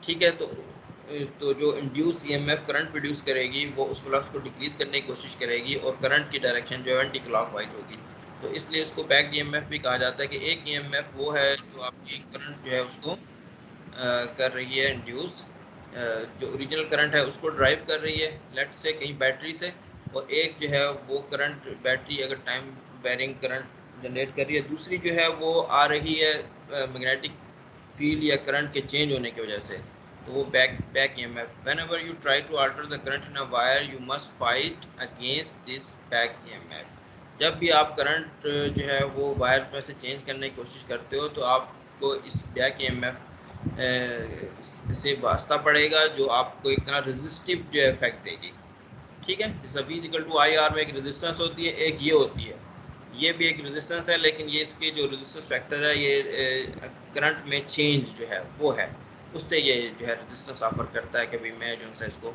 ठीक है, तो जो इंड्यूस ईएमएफ करंट प्रोड्यूस करेगी वो उस फ्लक्स को डिक्रीज करने की कोशिश करेगी और करंट की डायरेक्शन जो है एंटी क्लॉकवाइज होगी। तो इसलिए इसको बैक ईएमएफ भी कहा जाता है कि एक ईएमएफ वो है जो आपकी करंट जो है उसको कर रही है इंड्यूस, जो ओरिजिनल करंट है उसको ड्राइव कर रही है लेट से कहीं बैटरी से, और एक जो है वो करंट बैटरी अगर टाइम वेरिंग करंट जनरेट कर रही है, दूसरी जो है वो आ रही है मैग्नेटिक फील्ड या करंट के चेंज होने की वजह से, तो वो back EMF. Whenever you try to alter the current in a wire you must fight against this back EMF. जब भी आप करंट जो है वो वायर में से चेंज करने की कोशिश करते हो तो आपको इस बैक ईएमएफ से वास्ता पड़ेगा, जो आपको एक तरह रेजिस्टिव जो है इफेक्ट देगी। ठीक है, V equal to I R में एक रेजिस्टेंस होती है, एक ये होती है, ये भी एक रेजिस्टेंस है, लेकिन ये इसके जो रेजिस्टेंस फैक्टर है ये करंट में चेंज जो है वो है। उससे ये जो है रेजिस्टेंस ऑफर करता है कि भाई मैं जो है इसको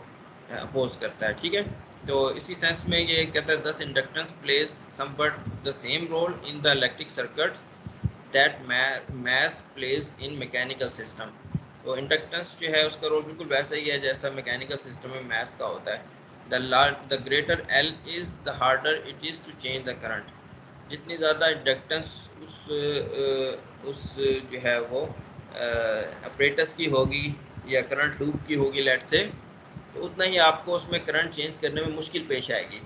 अपोज करता है, ठीक है। तो इसी सेंस में ये कहता है thus inductance plays somewhat the same role in the electric circuits that mass plays in mechanical system। तो इंडक्टेंस जो है उसका रोल बिल्कुल वैसा ही है जैसा मैकेनिकल सिस्टम में मैस का होता है। The greater L is the harder it is to change the current. जितनी ज़्यादा इंडक्टेंस उस जो है वो अपरेटस की होगी या करंट लूप की होगी लेट से, तो उतना ही आपको उसमें करंट चेंज करने में मुश्किल पेश आएगी,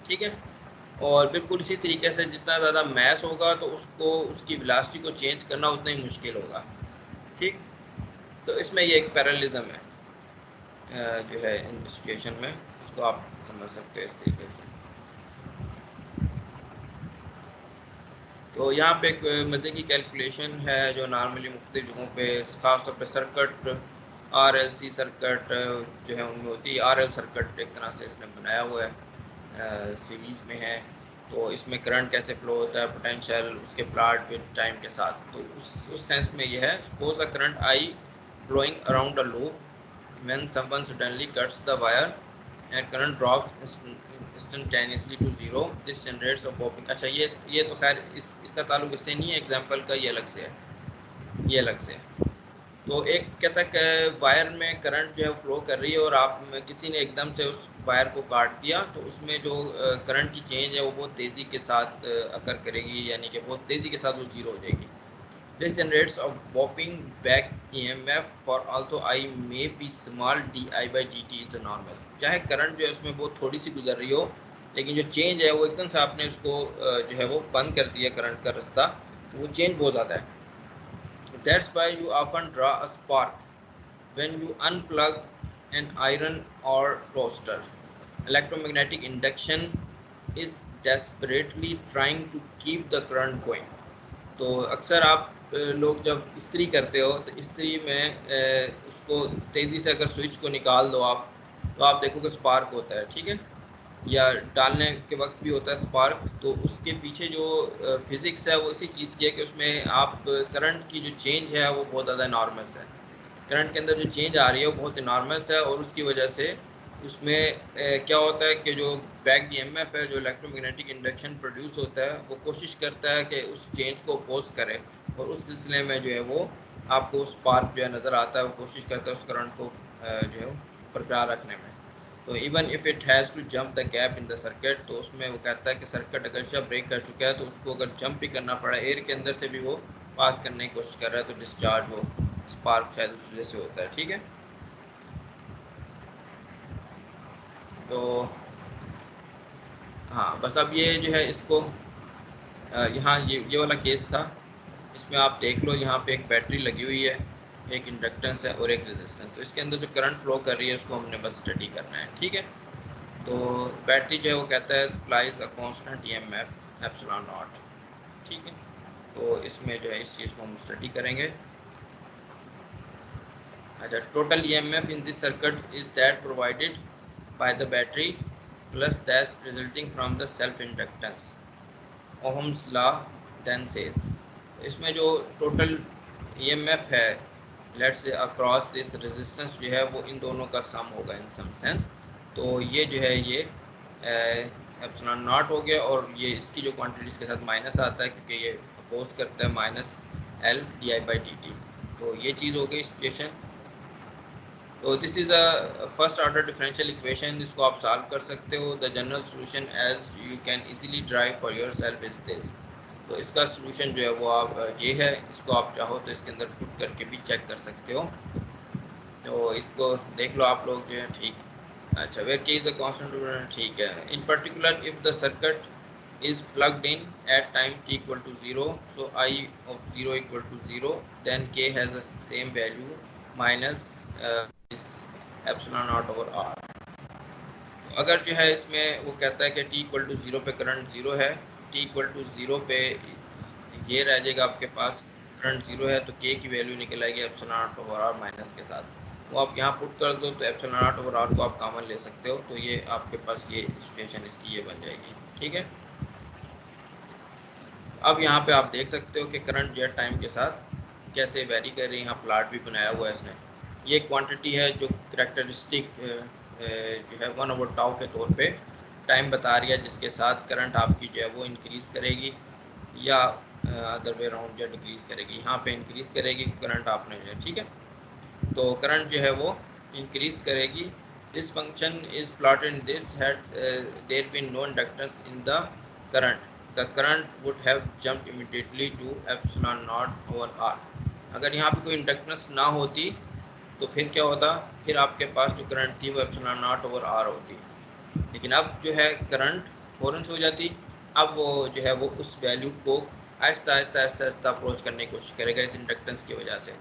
ठीक है। और बिल्कुल इसी तरीके से जितना ज़्यादा मैस होगा तो उसको उसकी वेलोसिटी को चेंज करना उतना ही मुश्किल होगा, ठीक। तो इसमें ये एक पैरेललिज्म है जो है इन सिचुएशन में, इसको आप समझ सकते हो इस तरीके से। तो यहाँ पे एक मजे की कैलकुलेशन है जो नॉर्मली मुख्तलिफ जगहों पे ख़ासतौर पे सर्किट RLC सर्किट जो है उनमें होती है। RL सर्किट एक तरह से इसने बनाया हुआ है, सीरीज़ में है। तो इसमें करंट कैसे फ्लो होता है, पोटेंशियल, उसके प्लॉट विद टाइम के साथ। तो उस सेंस में ये है, suppose a current I flowing around a loop when someone suddenly cuts the wire and current drops instantaneously to zero, this generates a popping. अच्छा ये तो खैर इसका ताल्लुक इससे नहीं है, एग्जांपल का ये अलग से है, ये अलग से है। तो एक कहता है कि वायर में करंट जो है फ्लो कर रही है और आप किसी ने एकदम से उस वायर को काट दिया, तो उसमें जो करंट की चेंज है वो बहुत तेज़ी के साथ अकर करेगी, यानी कि बहुत तेज़ी के साथ वो जीरो हो जाएगी। This generates a whopping back EMF for also I may be small di/dt is normal. चाहे करंट जो है उसमें बहुत थोड़ी सी गुजर रही हो, लेकिन जो चेंज है वो एकदम से आपने उसको जो है वो बंद कर दिया करंट का रास्ता, तो वो चेंज बहुत ज़्यादा है। That's why you often draw a spark when you unplug an iron or toaster. Electromagnetic induction is desperately trying to keep the current going. तो अक्सर आप लोग जब इस्त्री करते हो तो इस्त्री में उसको तेज़ी से अगर स्विच को निकाल दो आप, तो आप देखोगे स्पार्क होता है, ठीक है, या डालने के वक्त भी होता है स्पार्क। तो उसके पीछे जो फिज़िक्स है वो इसी चीज़ की है कि उसमें आप करंट की जो चेंज है वो बहुत ज़्यादा इनॉर्मस है। करंट के अंदर जो चेंज आ रही है वो बहुत इनॉर्मस है, और उसकी वजह से उसमें क्या होता है कि जो बैक EMF है, जो इलेक्ट्रोमैग्नेटिक इंडक्शन प्रोड्यूस होता है, वो कोशिश करता है कि उस चेंज को अपोज करे, और उस सिलसिले में जो है वो आपको स्पार्क जो है नज़र आता है, वो कोशिश करता है उस करंट को जो है बरकरार रखने में। तो even if it has to jump the gap in the circuit, तो उसमें वो कहता है कि सर्किट अगर जब ब्रेक कर चुका है तो उसको अगर जंप भी करना पड़ा, एयर के अंदर से भी वो पास करने की कोशिश कर रहा है, तो डिस्चार्ज वो स्पार्क शायद उस वजह से होता है, ठीक है। तो हाँ, बस अब ये जो है इसको यहाँ ये वाला केस था, इसमें आप देख लो यहाँ पे एक बैटरी लगी हुई है, एक इंडक्टेंस है और एक रेजिस्टेंस। तो इसके अंदर जो करंट फ्लो कर रही है उसको हमने बस स्टडी करना है, ठीक है। तो बैटरी जो है वो कहता है supplies a constant EMF epsilon not, ठीक है। तो इसमें जो है इस चीज़ को हम स्टडी करेंगे। अच्छा, total EMF in this circuit is that provided by the battery plus that resulting from the self inductance, Ohm's law then says. इसमें जो टोटल EMF है let's say across this resistance जो है वो इन दोनों का सम होगा इन सम सेंस। तो ये जो है ये एप्सिलॉन नॉट हो गया, और ये इसकी जो क्वांटिटी इसके साथ माइनस आता है क्योंकि ये अपोज करता है माइनस L di/dt। तो ये चीज़ हो गई सिचुएशन। तो this is a first order differential equation, इसको आप सॉल्व कर सकते हो। The general solution as you can easily drive for yourself is this. तो इसका सोल्यूशन जो है वो आप ये है, इसको आप चाहो तो इसके अंदर पुट करके भी चेक कर सकते हो। तो इसको देख लो आप लोग जो है, ठीक। अच्छा, वेयर के इज द कांस्टेंट, ठीक है। इन particular if the circuit is plugged in at time t equal to 0, so I of 0 equal to 0, then k has the same value minus is epsilon naught over r। अगर जो है इसमें वो कहता है कि t equal to 0 पे current 0 है, t equal to 0 पे ये रह जाएगा आपके पास करंट 0 है, तो k की वैल्यू निकल आएगी epsilon naught over r minus के साथ। वो आप यहाँ पुट कर दो तो एप्सिलॉन नॉट ओवर r को आप कॉमन ले सकते हो, तो ये आपके पास ये सिचुएशन इसकी ये बन जाएगी, ठीक है। अब यहाँ पे आप देख सकते हो कि करंट जो है टाइम के साथ कैसे वेरी कर रही है। यहाँ प्लाट भी बनाया हुआ है इसने। ये क्वांटिटी है जो करेक्टरिस्टिक जो है 1/टाउ के तौर पे टाइम बता रही है जिसके साथ करंट आपकी जो है वो इंक्रीज़ करेगी या अदर वे राउंड जो डिक्रीज़ करेगी। यहाँ पे इंक्रीज़ करेगी करंट आपने जो है, ठीक है, तो करंट जो है वो इंक्रीज़ करेगी। This function is plotted in this had there been no inductance in the current would have jumped immediately to epsilon naught over R. अगर यहाँ पे कोई इंडक्टेंस ना होती तो फिर क्या होता, फिर आपके पास जो करंट थी वो एप्सिलॉन नॉट ओवर आर होती। लेकिन अब जो है करंट फ़ौरन से हो जाती। अब वो जो है वो उस वैल्यू को आहिस्ता आहिस्ता आहिस्ता आहिस्ता अप्रोच करने की कोशिश करेगा इस इंडक्टेंस की वजह से।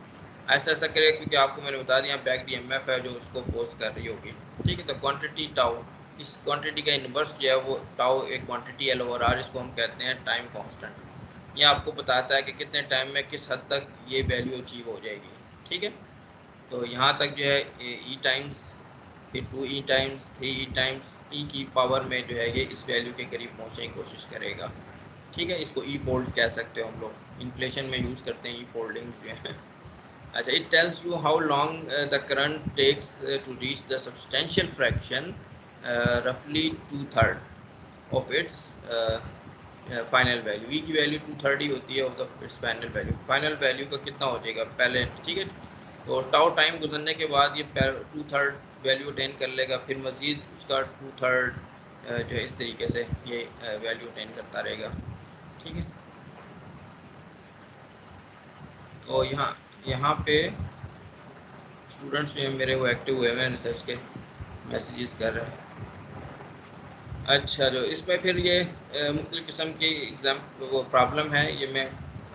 ऐसा ऐसा करेगा क्योंकि आपको मैंने बता दिया बैक DMF है जो उसको पोज कर रही होगी, ठीक है। तो क्वांटिटी टाउ, इस क्वांटिटी का इन्वर्स जो है वो टाउ एक क्वांटिटी L ओवर R, इसको हम कहते हैं टाइम कांस्टेंट। ये आपको बताता है कि कितने टाइम में किस हद तक ये वैल्यू अचीव हो जाएगी, ठीक है। तो यहाँ तक जो है E टाइम्स, फिर 2E times, 3E times, E की पावर में जो है ये इस वैल्यू के करीब पहुँचने की कोशिश करेगा, ठीक है। इसको E फोल्ड्स कह सकते हो हम लोग, इन्फ्लेशन में यूज़ करते हैं E फोल्डिंग्स जो है। अच्छा, it tells you how long the current takes to reach the substantial fraction, roughly 2/3 of its final value. E की वैल्यू 2/3 ही होती है of the its final value. Final value का कितना हो जाएगा पहले, ठीक है। तो टाउ टाइम गुजरने के बाद ये 2/3 वैल्यू अटेन कर लेगा, फिर मज़ीद उसका 2/3 जो है इस तरीके से ये वैल्यू अटेन करता रहेगा, ठीक है। तो यहाँ पे स्टूडेंट्स जो है मेरे वो एक्टिव हुए हैं, रिसर्च के मैसेजेस कर रहे हैं। अच्छा, जो इसमें फिर ये मुख्तलिफ़ किस्म की एग्ज़ाम वो प्रॉब्लम है, ये मैं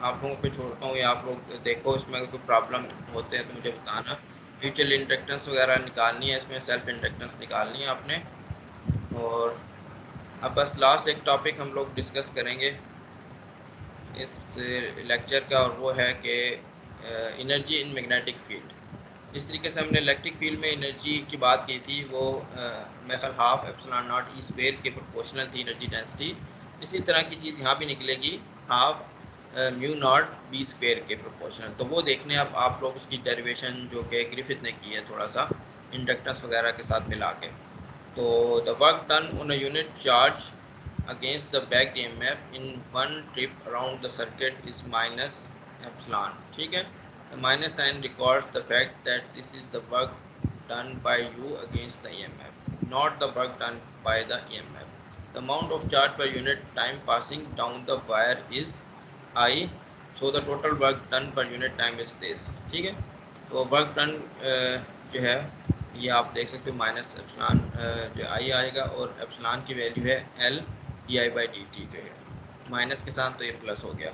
आप लोगों पे छोड़ता हूँ, या आप लोग देखो इसमें अगर कोई प्रॉब्लम होते हैं तो मुझे बताना। म्यूचुअल इंडक्टेंस वगैरह निकालनी है, इसमें सेल्फ इंडक्टेंस निकालनी है आपने। और अब बस लास्ट एक टॉपिक हम लोग डिस्कस करेंगे इस लेक्चर का, और वो है कि एनर्जी इन मैग्नेटिक फील्ड। जिस तरीके से हमने इलेक्ट्रिक फील्ड में एनर्जी की बात की थी वो मेरे ख्याल half epsilon not E square के प्रोपोर्शनल थी एनर्जी डेंसिटी। इसी तरह की चीज़ यहाँ भी निकलेगी, half mu naught B square के प्रोपोर्शनल। तो वो देखने अब आप लोग उसकी डेरिवेशन जो कि ग्रिफिथ ने की है थोड़ा सा इंडक्टेंस वगैरह के साथ मिला के। तो the work done on a unit charge against the back EMF in one trip around the circuit is minus epsilon, ठीक है। The minus sign records the fact that this is the work done by you against the EMF, not the work done by the EMF. The amount of charge per unit time passing down the wire is I, so the total work done per unit time is this, ठीक है। तो work done जो है ये आप देख सकते हो माइनस एप्सिलॉन जो आई आएगा, और एप्सिलॉन की वैल्यू है L di/dt जो है, माइनस के साथ तो ये प्लस हो गया।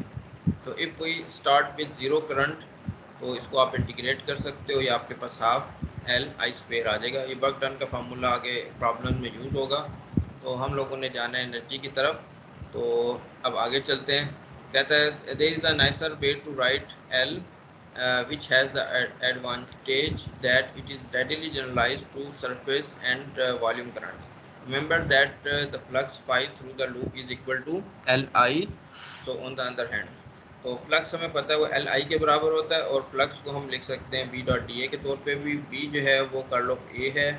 तो if we start with zero current तो इसको आप इंटीग्रेट कर सकते हो, या आपके पास हाफ L I स्क्वायर आ जाएगा। ये वर्क डन का फार्मूला आगे प्रॉब्लम में यूज़ होगा। तो हम लोगों ने जाना है एनर्जी की तरफ, तो अब आगे चलते हैं। कहता है there is a nicer way to write L which has the advantage that it is readily generalized to surface and volume currents. Remember that the flux phi through the loop is equal to Li. So on the other hand, तो flux हमें पता है वो Li के बराबर होता है, और फ्लक्स को हम लिख सकते हैं B डॉट डी ए के तौर पे भी। B जो है वो कर्ल ऑफ A है,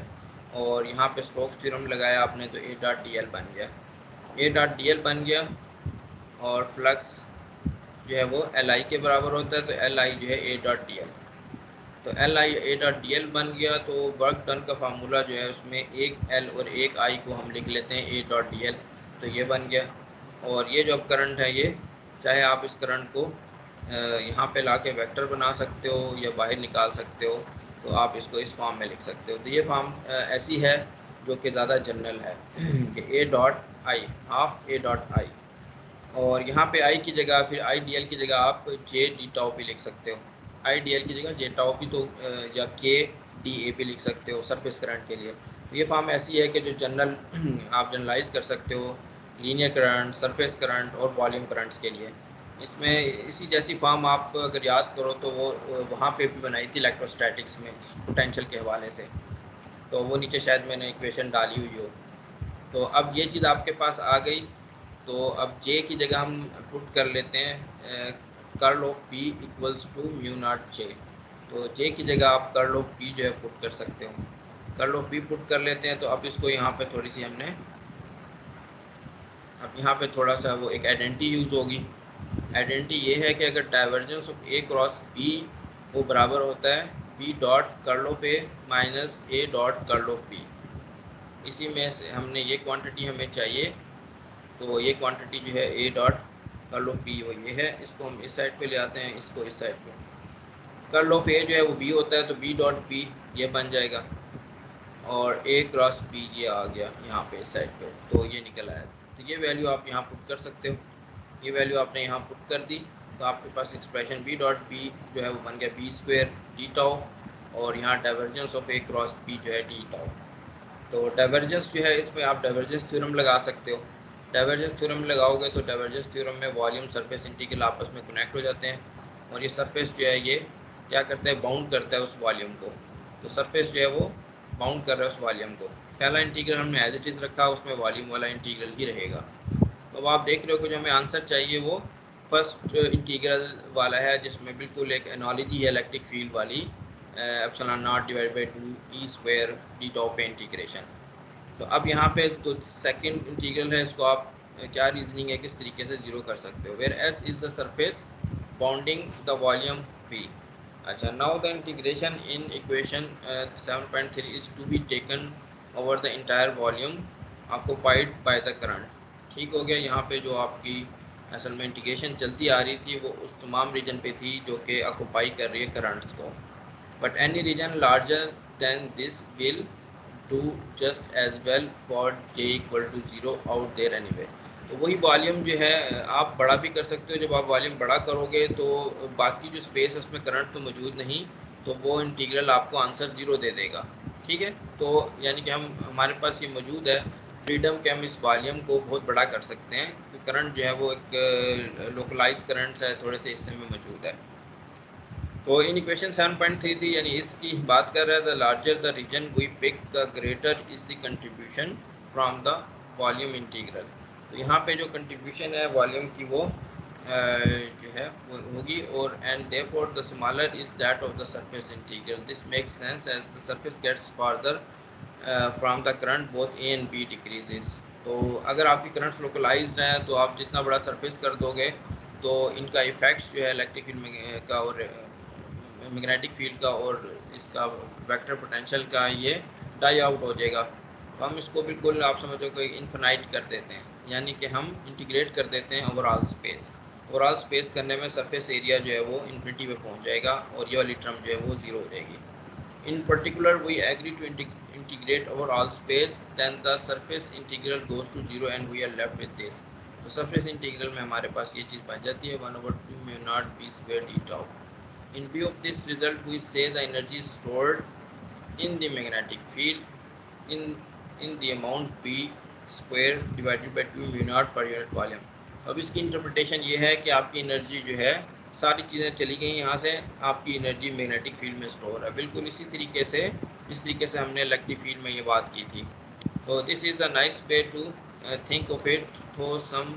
और यहाँ पे स्टोक्स थ्योरम लगाया आपने तो A डॉट डी एल बन गया, A डॉट डी एल बन गया। और फ्लक्स जो है वो Li के बराबर होता है, तो Li जो है A डॉट डी एल। तो Li A dot D L बन गया। तो वर्क डन का फार्मूला जो है उसमें एक L और एक I को हम लिख लेते हैं A डॉट डी एल, तो ये बन गया। और ये जो अब करंट है, ये चाहे आप इस करंट को यहाँ पे ला के वैक्टर बना सकते हो या बाहर निकाल सकते हो, तो आप इसको इस फॉर्म में लिख सकते हो। तो ये फॉर्म ऐसी है जो कि ज़्यादा जनरल है कि A dot I, half A dot I, और यहाँ पे आई की जगह फिर आई डी एल की जगह आप जे डी टाउ भी लिख सकते हो। आई डी एल की जगह जे टाउ भी, तो या के डी ए भी लिख सकते हो सरफेस करंट के लिए। तो ये फॉर्म ऐसी है कि जो जनरल आप जनरलाइज कर सकते हो लीनियर करंट, सरफेस करंट और वॉल्यूम करंट्स के लिए। इसमें इसी जैसी फॉर्म आप अगर याद करो तो वो वहाँ पे भी बनाई थी इलेक्ट्रोस्टैटिक्स में पोटेंशियल के हवाले से, तो वो नीचे शायद मैंने इक्वेशन डाली हुई हो। तो अब ये चीज़ आपके पास आ गई। तो अब J की जगह हम पुट कर लेते हैं curl of B equals to mu naught J। तो जे की जगह आप कर्ल ऑफ पी जो है पुट कर सकते हो। कर्ल ऑफ पी पुट कर लेते हैं। तो अब इसको यहाँ पे थोड़ी सी हमने, अब यहाँ पे थोड़ा सा वो एक आइडेंटिटी यूज़ होगी। आइडेंटिटी ये है कि अगर divergence of A cross B वो बराबर होता है B dot curl of A minus A dot curl of B, इसी में से हमने ये क्वांटिटी हमें चाहिए। तो ये क्वांटिटी जो है A dot curl of B वो ये है। इसको हम इस साइड पे ले आते हैं, इसको इस साइड पे। कर्ल ऑफ ए जो है वो बी होता है, तो बी डॉट बी ये बन जाएगा और ए क्रॉस बी ये आ गया यहाँ पे इस साइड पे, तो ये निकल आया। तो ये वैल्यू आप यहाँ पुट कर सकते हो। ये वैल्यू आपने यहाँ पुट कर दी तो आपके पास एक्सप्रेशन बी डॉट बी जो है वो बन गया बी स्क्वायर डी टाउ, और यहाँ divergence of A cross B जो है डी टाउ। तो डाइवर्जेंस जो है इसमें आप डाइवर्जेंस थ्योरम लगा सकते हो। डाइवर्जेंस थ्योरम लगाओगे तो डाइवर्जेंस थ्योरम में वॉल्यूम सरफेस इंटीग्रल आपस में कनेक्ट हो जाते हैं, और ये सरफेस जो है ये क्या करता है, बाउंड करता है उस वॉल्यूम को। तो सरफेस जो है वो बाउंड कर रहा है उस वॉल्यूम को। पहला इंटीग्रल हमने एज इट इज़ रखा, उसमें वॉल्यूम वाला इंटीग्रल ही रहेगा। तो आप देख रहे हो कि जो हमें आंसर चाहिए वो फर्स्ट इंटीग्रल वाला है, जिसमें बिल्कुल एक एनालॉजी है इलेक्ट्रिक फील्ड वाली, epsilon not divide by 2 E square d tau पे इंटीग्रेशन। तो अब यहाँ पे तो सेकंड इंटीग्रल है, इसको आप क्या रीजनिंग है किस तरीके से जीरो कर सकते हो, where S is the surface bounding the volume P. अच्छा, now the integration in equation 7.3 is to be taken over the entire volume occupied by the current. ठीक हो गया। यहाँ पे जो आपकी असल में इंटीग्रेशन चलती आ रही थी वो उस तमाम रीजन पे थी जो कि ऑक्यूपाई कर रही है करंट्स को, but any region larger than this will do just as well for j equal to 0 out there anyway। तो वही वॉल्यूम जो है आप बड़ा भी कर सकते हो। जब आप वॉल्यूम बड़ा करोगे तो बाकी जो स्पेस है उसमें करंट तो मौजूद नहीं, तो वो इंटीग्रल आपको आंसर 0 दे देगा। ठीक है, तो यानी कि हम हमारे पास ये मौजूद है फ्रीडम के हम इस वॉल्यूम को बहुत बड़ा कर सकते हैं। तो करंट जो है वो एक लोकलाइज करंट है, थोड़े से हिस्से में मौजूद है। तो इन इक्वेशन 7.3 थी, यानी इसकी बात कर रहा है the larger the region we pick the greater is the contribution from the volume integral. तो यहाँ पे जो कंट्रीब्यूशन है वॉल्यूम की वो जो है वो होगी, और and therefore the smaller is that of the surface integral. This makes sense as the surface gets farther from the current both A and B decreases. तो अगर आपकी करंट्स लोकलाइज्ड है तो आप जितना बड़ा सरफेस कर दोगे तो इनका इफेक्ट्स जो है इलेक्ट्रिक फील्ड का और मैग्नेटिक फील्ड का और इसका वेक्टर पोटेंशियल का ये डाई आउट हो जाएगा। तो हम इसको बिल्कुल आप समझो कि इन्फिनाइट कर देते हैं, यानी कि हम इंटीग्रेट कर देते हैं ओवरऑल स्पेस। ओवरऑल स्पेस करने में सरफेस एरिया जो है वो इन्फिनिटी पे पहुंच जाएगा और ये वाली टर्म जो है वो ज़ीरो हो जाएगी। In particular we agree to integrate overall space, then the surface integral goes to 0 and we are left with this. तो सरफेस इंटीग्रल में हमारे पास ये चीज़ बन जाती है 1/2 mu naught B square d tau. In view of this result, we say the energy stored in the magnetic field in the amount B square divided by 2 mu naught per unit volume। अब इसकी interpretation ये है कि आपकी energy जो है सारी चीज़ें चली गई यहाँ से, आपकी एनर्जी मैग्नेटिक फील्ड में स्टोर है, बिल्कुल इसी तरीके से जिस तरीके से हमने इलेक्ट्रिक फील्ड में ये बात की थी। तो this is a nice way to think of it. तो some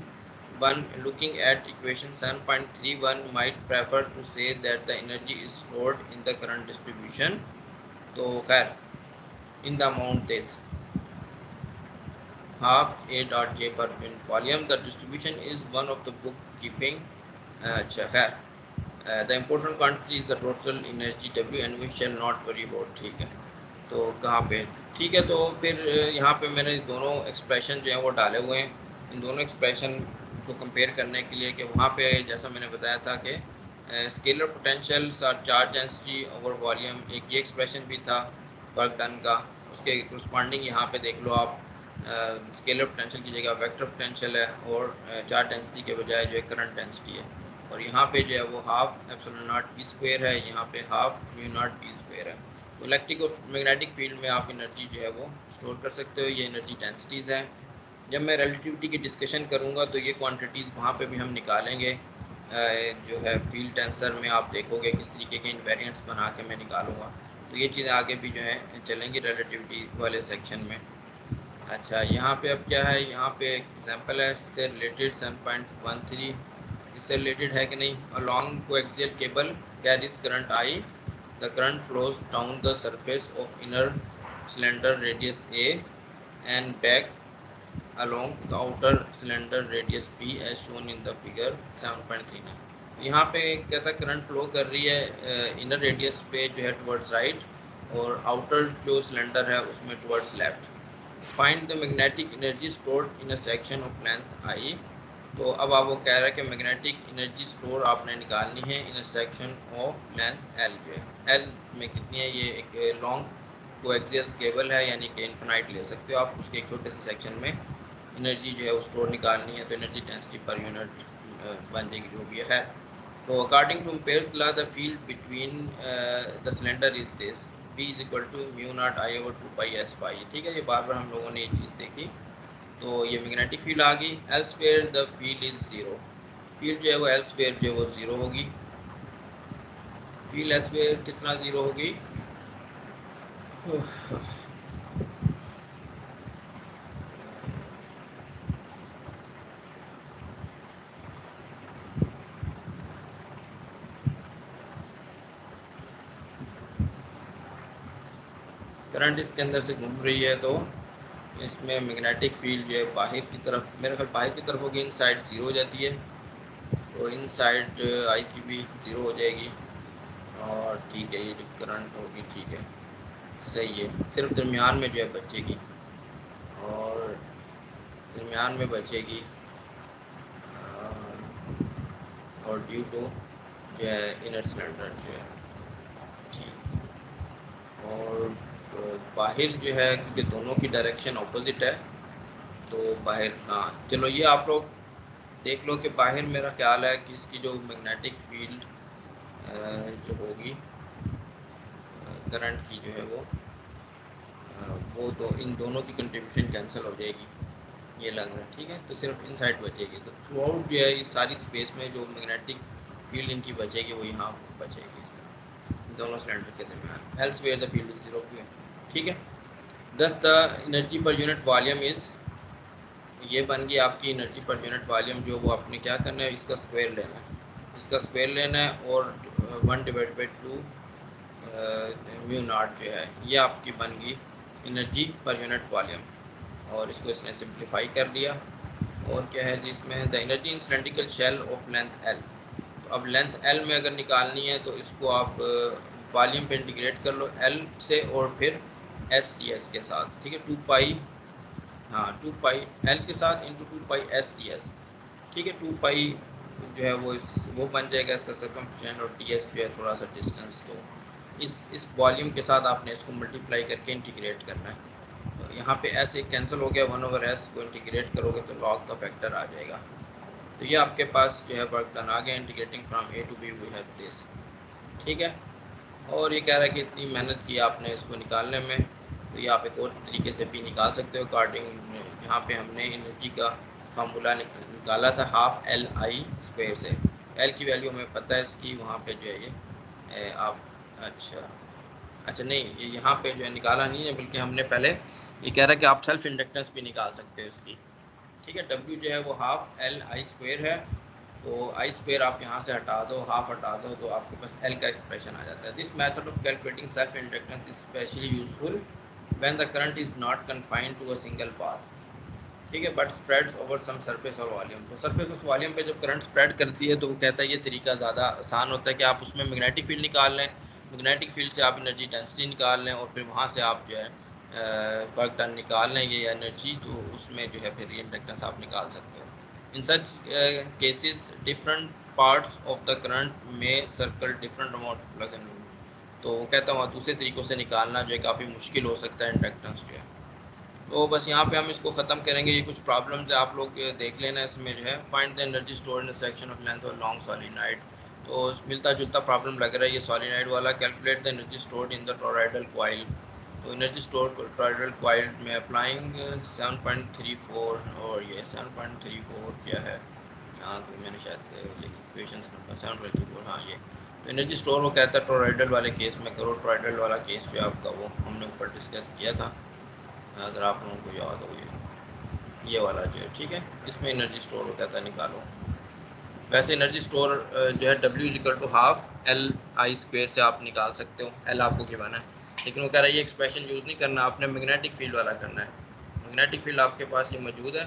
one looking at equation 7.31 might prefer to say that the energy is stored in the current distribution, तो खैर in the amount this half a dot j per unit volume। the distribution is one of the bookkeeping। अच्छा खैर the important quantity is the total energy W and we shall not worry about। ठीक है, तो कहाँ पे ठीक है। तो फिर यहाँ पे मैंने दोनों एक्सप्रेशन जो है वो डाले हुए हैं, इन दोनों एक्सप्रेशन को कंपेयर करने के लिए कि वहाँ पे जैसा मैंने बताया था कि scalar potential charge density over volume, एक ये एक्सप्रेशन भी था वर्क डन का, उसके करस्पॉन्डिंग यहाँ पे देख लो आप स्केलर पोटेंशियल की जगह वेक्टर पोटेंशियल है और चार्ज डेंसिटी के बजाय जो है करंट डेंसिटी है, और यहाँ पे जो है वो half epsilon not B square है, यहाँ पे half mu naught B square है। तो इलेक्ट्रिक और मैग्नेटिक फील्ड में आप एनर्जी जो है वो स्टोर कर सकते हो, ये एनर्जी डेंसिटीज़ हैं। जब मैं रिलेटिविटी की डिस्कशन करूँगा तो ये क्वांटिटीज़ वहाँ पे भी हम निकालेंगे। जो है फील्ड टेंसर में आप देखोगे किस तरीके के इन्वेरिएंट्स बना के मैं निकालूँगा, तो ये चीज़ें आगे भी जो है चलेंगी रिलेटिविटी वाले सेक्शन में। अच्छा, यहाँ पे अब क्या है, यहाँ पे एग्जांपल है इससे रिलेटेड 7.13, इससे रिलेटेड है कि नहीं। A long coaxial cable carries current I The current flows down the surface of inner cylinder radius A and back along the outer cylinder radius B as shown in the figure 7.39. यहाँ पे कहता current flow कर रही है inner radius पे जो है towards right और आउटर जो सिलेंडर है उसमें towards left. Find the magnetic energy stored in a section of length I. तो अब आप वो कह रहा है कि मैग्नेटिक एनर्जी स्टोर आपने निकालनी है in a section of length L. जो है एल में कितनी है, ये एक लॉन्ग कोएक्सियल केबल है यानी कि इनफिनाइट ले सकते हो आप. उसके एक छोटे से सेक्शन में एनर्जी जो है वो स्टोर निकालनी है तो एनर्जी डेंसिटी पर यूनिट बन जाएगी जो भी है. तो according to Ampere's law the field between the cylinder is this B is equal to mu naught I over 2 pi S pi. ठीक है, ये बार बार हम लोगों ने ये चीज़ देखी. तो ये मैग्नेटिक फील्ड आ गई. Elsewhere the field is zero. Field जो है वो एल्सवेयर जो है वो ज़ीरो होगी. फील्ड एल्सवेयर किस तरह ज़ीरो होगी? करंट इसके अंदर से घूम रही है तो इसमें मैग्नेटिक फील्ड जो है बाहर की तरफ, मेरे ख्याल बाहर की तरफ होगी, इन साइड ज़ीरो हो जाती है. तो इन साइड आई की भी ज़ीरो हो जाएगी. और ठीक है, ये जो करंट होगी ठीक है सही है, सिर्फ दरमियान में जो है बचेगी और दरमियान में बचेगी और ड्यू टू जो है इनर सिलेंडर जो है ठीक. और बाहर जो है क्योंकि दोनों की डायरेक्शन ऑपोजिट है तो बाहर, हाँ चलो ये आप लोग देख लो कि बाहर मेरा ख्याल है कि इसकी जो मैग्नेटिक फील्ड जो होगी करंट की जो है वो तो इन दोनों की कंट्रीब्यूशन कैंसिल हो जाएगी, ये लग रहा है. ठीक है, तो सिर्फ इन साइड बचेगी. तो थ्रू आउट जो है इस सारी स्पेस में जो मैग्नेटिक फील्ड इनकी बचेगी वो यहाँ बचेगी इस तरह दोनों सिलेंडर के दरमियान. Elsewhere the field is zero. ठीक है. दस the energy per unit volume is, ये बन गई आपकी एनर्जी पर यूनिट वॉल्यूम. जो वो आपने क्या करना है, इसका स्क्वायर लेना है, इसका स्क्वायर लेना है और 1/2 म्यू नॉट जो है ये आपकी बन गई एनर्जी पर यूनिट वॉल्यूम. और इसको इसने सिंप्लीफाई कर दिया. और क्या है जिसमें the energy in cylindrical shell of length L. तो अब लेंथ एल में अगर निकालनी है तो इसको आप वॉल्यूम पे इंटीग्रेट कर लो एल से और फिर एस टी एस के साथ. ठीक है, 2 पाई, हाँ 2 पाई एल के साथ into 2 pi S T S. ठीक है, 2 पाई जो है वो बन जाएगा इसका सर्कमफिरेंस और टी एस जो है थोड़ा सा डिस्टेंस. तो इस वॉल्यूम के साथ आपने इसको मल्टीप्लाई करके इंटीग्रेट करना है. तो यहाँ पे एस एक कैंसिल हो गया, 1/s को इंटीग्रेट करोगे तो लॉग का फैक्टर आ जाएगा. तो ये आपके पास जो है वर्क डन आ गया. Integrating from A to B we have this. ठीक है, और ये कह रहा है कि इतनी मेहनत की आपने इसको निकालने में, तो ये आप एक और तरीके से भी निकाल सकते हो. अकॉर्डिंग यहाँ पे हमने एनर्जी का फार्मूला निकाला था हाफ एल आई स्क्वायर से. एल की वैल्यू हमें पता है इसकी, वहाँ पे जो है ये आप अच्छा नहीं, ये यहाँ पे जो है निकाला नहीं है बल्कि हमने पहले ये कह रहा है कि आप सेल्फ इंडक्टेंस भी निकाल सकते हो इसकी. ठीक है, डब्ल्यू जो है वो हाफ एल आई स्क्वायर है. तो आई स्क्वायर आप यहाँ से हटा दो, हाफ हटा दो तो आपके पास एल का एक्सप्रेशन आ जाता है. This method of calculating self inductance is specially useful when the current is not confined to a single path. ठीक है, but spreads over some surface और वॉल्यूम. तो सरफेस और वॉल्यूम पे जब करंट स्प्रेड करती है तो वो कहता है ये तरीका ज़्यादा आसान होता है कि आप उसमें मैग्नेटिक फील्ड निकाल लें, मैग्नेटिक फील्ड से आप एनर्जी डेंसिटी निकाल लें और फिर वहाँ से आप जो है वर्क डन निकाल लें ये एनर्जी. तो उसमें जो है फिर ये इंडक्टेंस आप निकाल सकते हो. In such cases different parts of the current में circle different amount of flux. तो वो कहता हूँ दूसरे तरीक़ों से निकालना जो है काफ़ी मुश्किल हो सकता है इंडक्टेंस जो है. तो बस यहाँ पे हम इसको ख़त्म करेंगे. ये कुछ प्रॉब्लम्स है आप लोग देख लेना इसमें जो है. Find the energy stored in section of length और लॉन्ग सॉलिनॉइड. तो मिलता जुलता प्रॉब्लम लग रहा है ये सॉलिनॉइड वाला. Calculate the energy stored in the toroidal coil. तो एनर्जी स्टोर्ड टॉरॉइडल कॉइल में अप्लाइंग 7.34 और ये 7.34 क्या है यहाँ तो मैंने शायद इक्वेशंस नंबर 7.34, हाँ ये. तो एनर्जी स्टोर वो कहता है टॉरॉइडल वाले केस में करो. टॉरॉइडल वाला केस जो है आपका वो हमने ऊपर डिस्कस किया था अगर आप लोगों को याद हो, ये वाला जो है. ठीक है, इसमें एनर्जी स्टोर हो कहता है निकालो. वैसे एनर्जी स्टोर जो है W equal to half L I square से आप निकाल सकते हो, एल आपको गिवन है, लेकिन वो कह रहा है ये एक्सप्रेशन यूज़ नहीं करना, आपने मैग्नेटिक फील्ड वाला करना है। मैग्नेटिक फील्ड आपके पास ये मौजूद है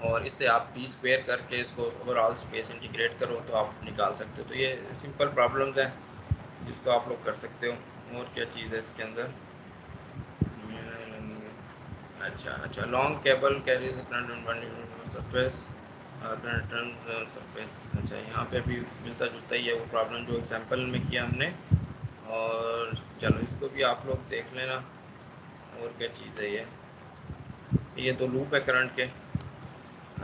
और इससे आप पी स्क्वेयर करके इसको ओवरऑल स्पेस इंटीग्रेट करो तो आप निकाल सकते हो। तो ये सिंपल प्रॉब्लम्स हैं जिसको आप लोग कर सकते हो। और क्या चीज़ है इसके अंदर? अच्छा, long cable carry surface surface. अच्छा, यहाँ पे भी मिलता जुलता ही है वो प्रॉब्लम जो एग्जांपल में किया हमने। और चलो इसको भी आप लोग देख लेना। और क्या चीज़ है ये तो लूप है करंट के।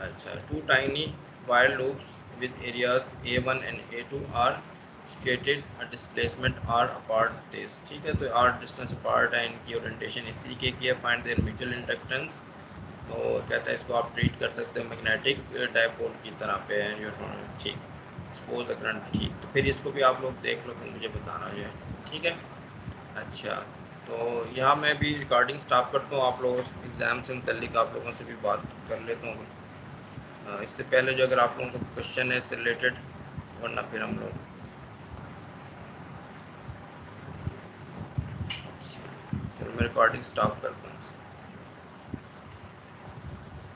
अच्छा, two tiny wire loops with areas A1 and A2 are stated displacement r apart this. ठीक है, तो आर डिस्टेंस अपार्ट है, इनकी ओरिएंटेशन इस तरीके की है। Find there mutual inductance. तो कहता है इसको आप ट्रीट कर सकते हो मैग्नेटिक डायपोल की तरह पे है। ठीक, सपोज द करंट। ठीक, तो फिर इसको भी आप लोग देख लो, फिर मुझे बताना जो है। ठीक है, अच्छा, तो यहाँ मैं भी रिकॉर्डिंग स्टॉप करता हूँ, आप लोगों एग्ज़ाम से मुतल्लिक आप लोगों से भी बात कर लेता हूँ इससे पहले जो अगर आप लोगों को क्वेश्चन है इससे रिलेटेड, वरना फिर हम लोग चलो मैं रिकॉर्डिंग स्टॉप करता हूँ।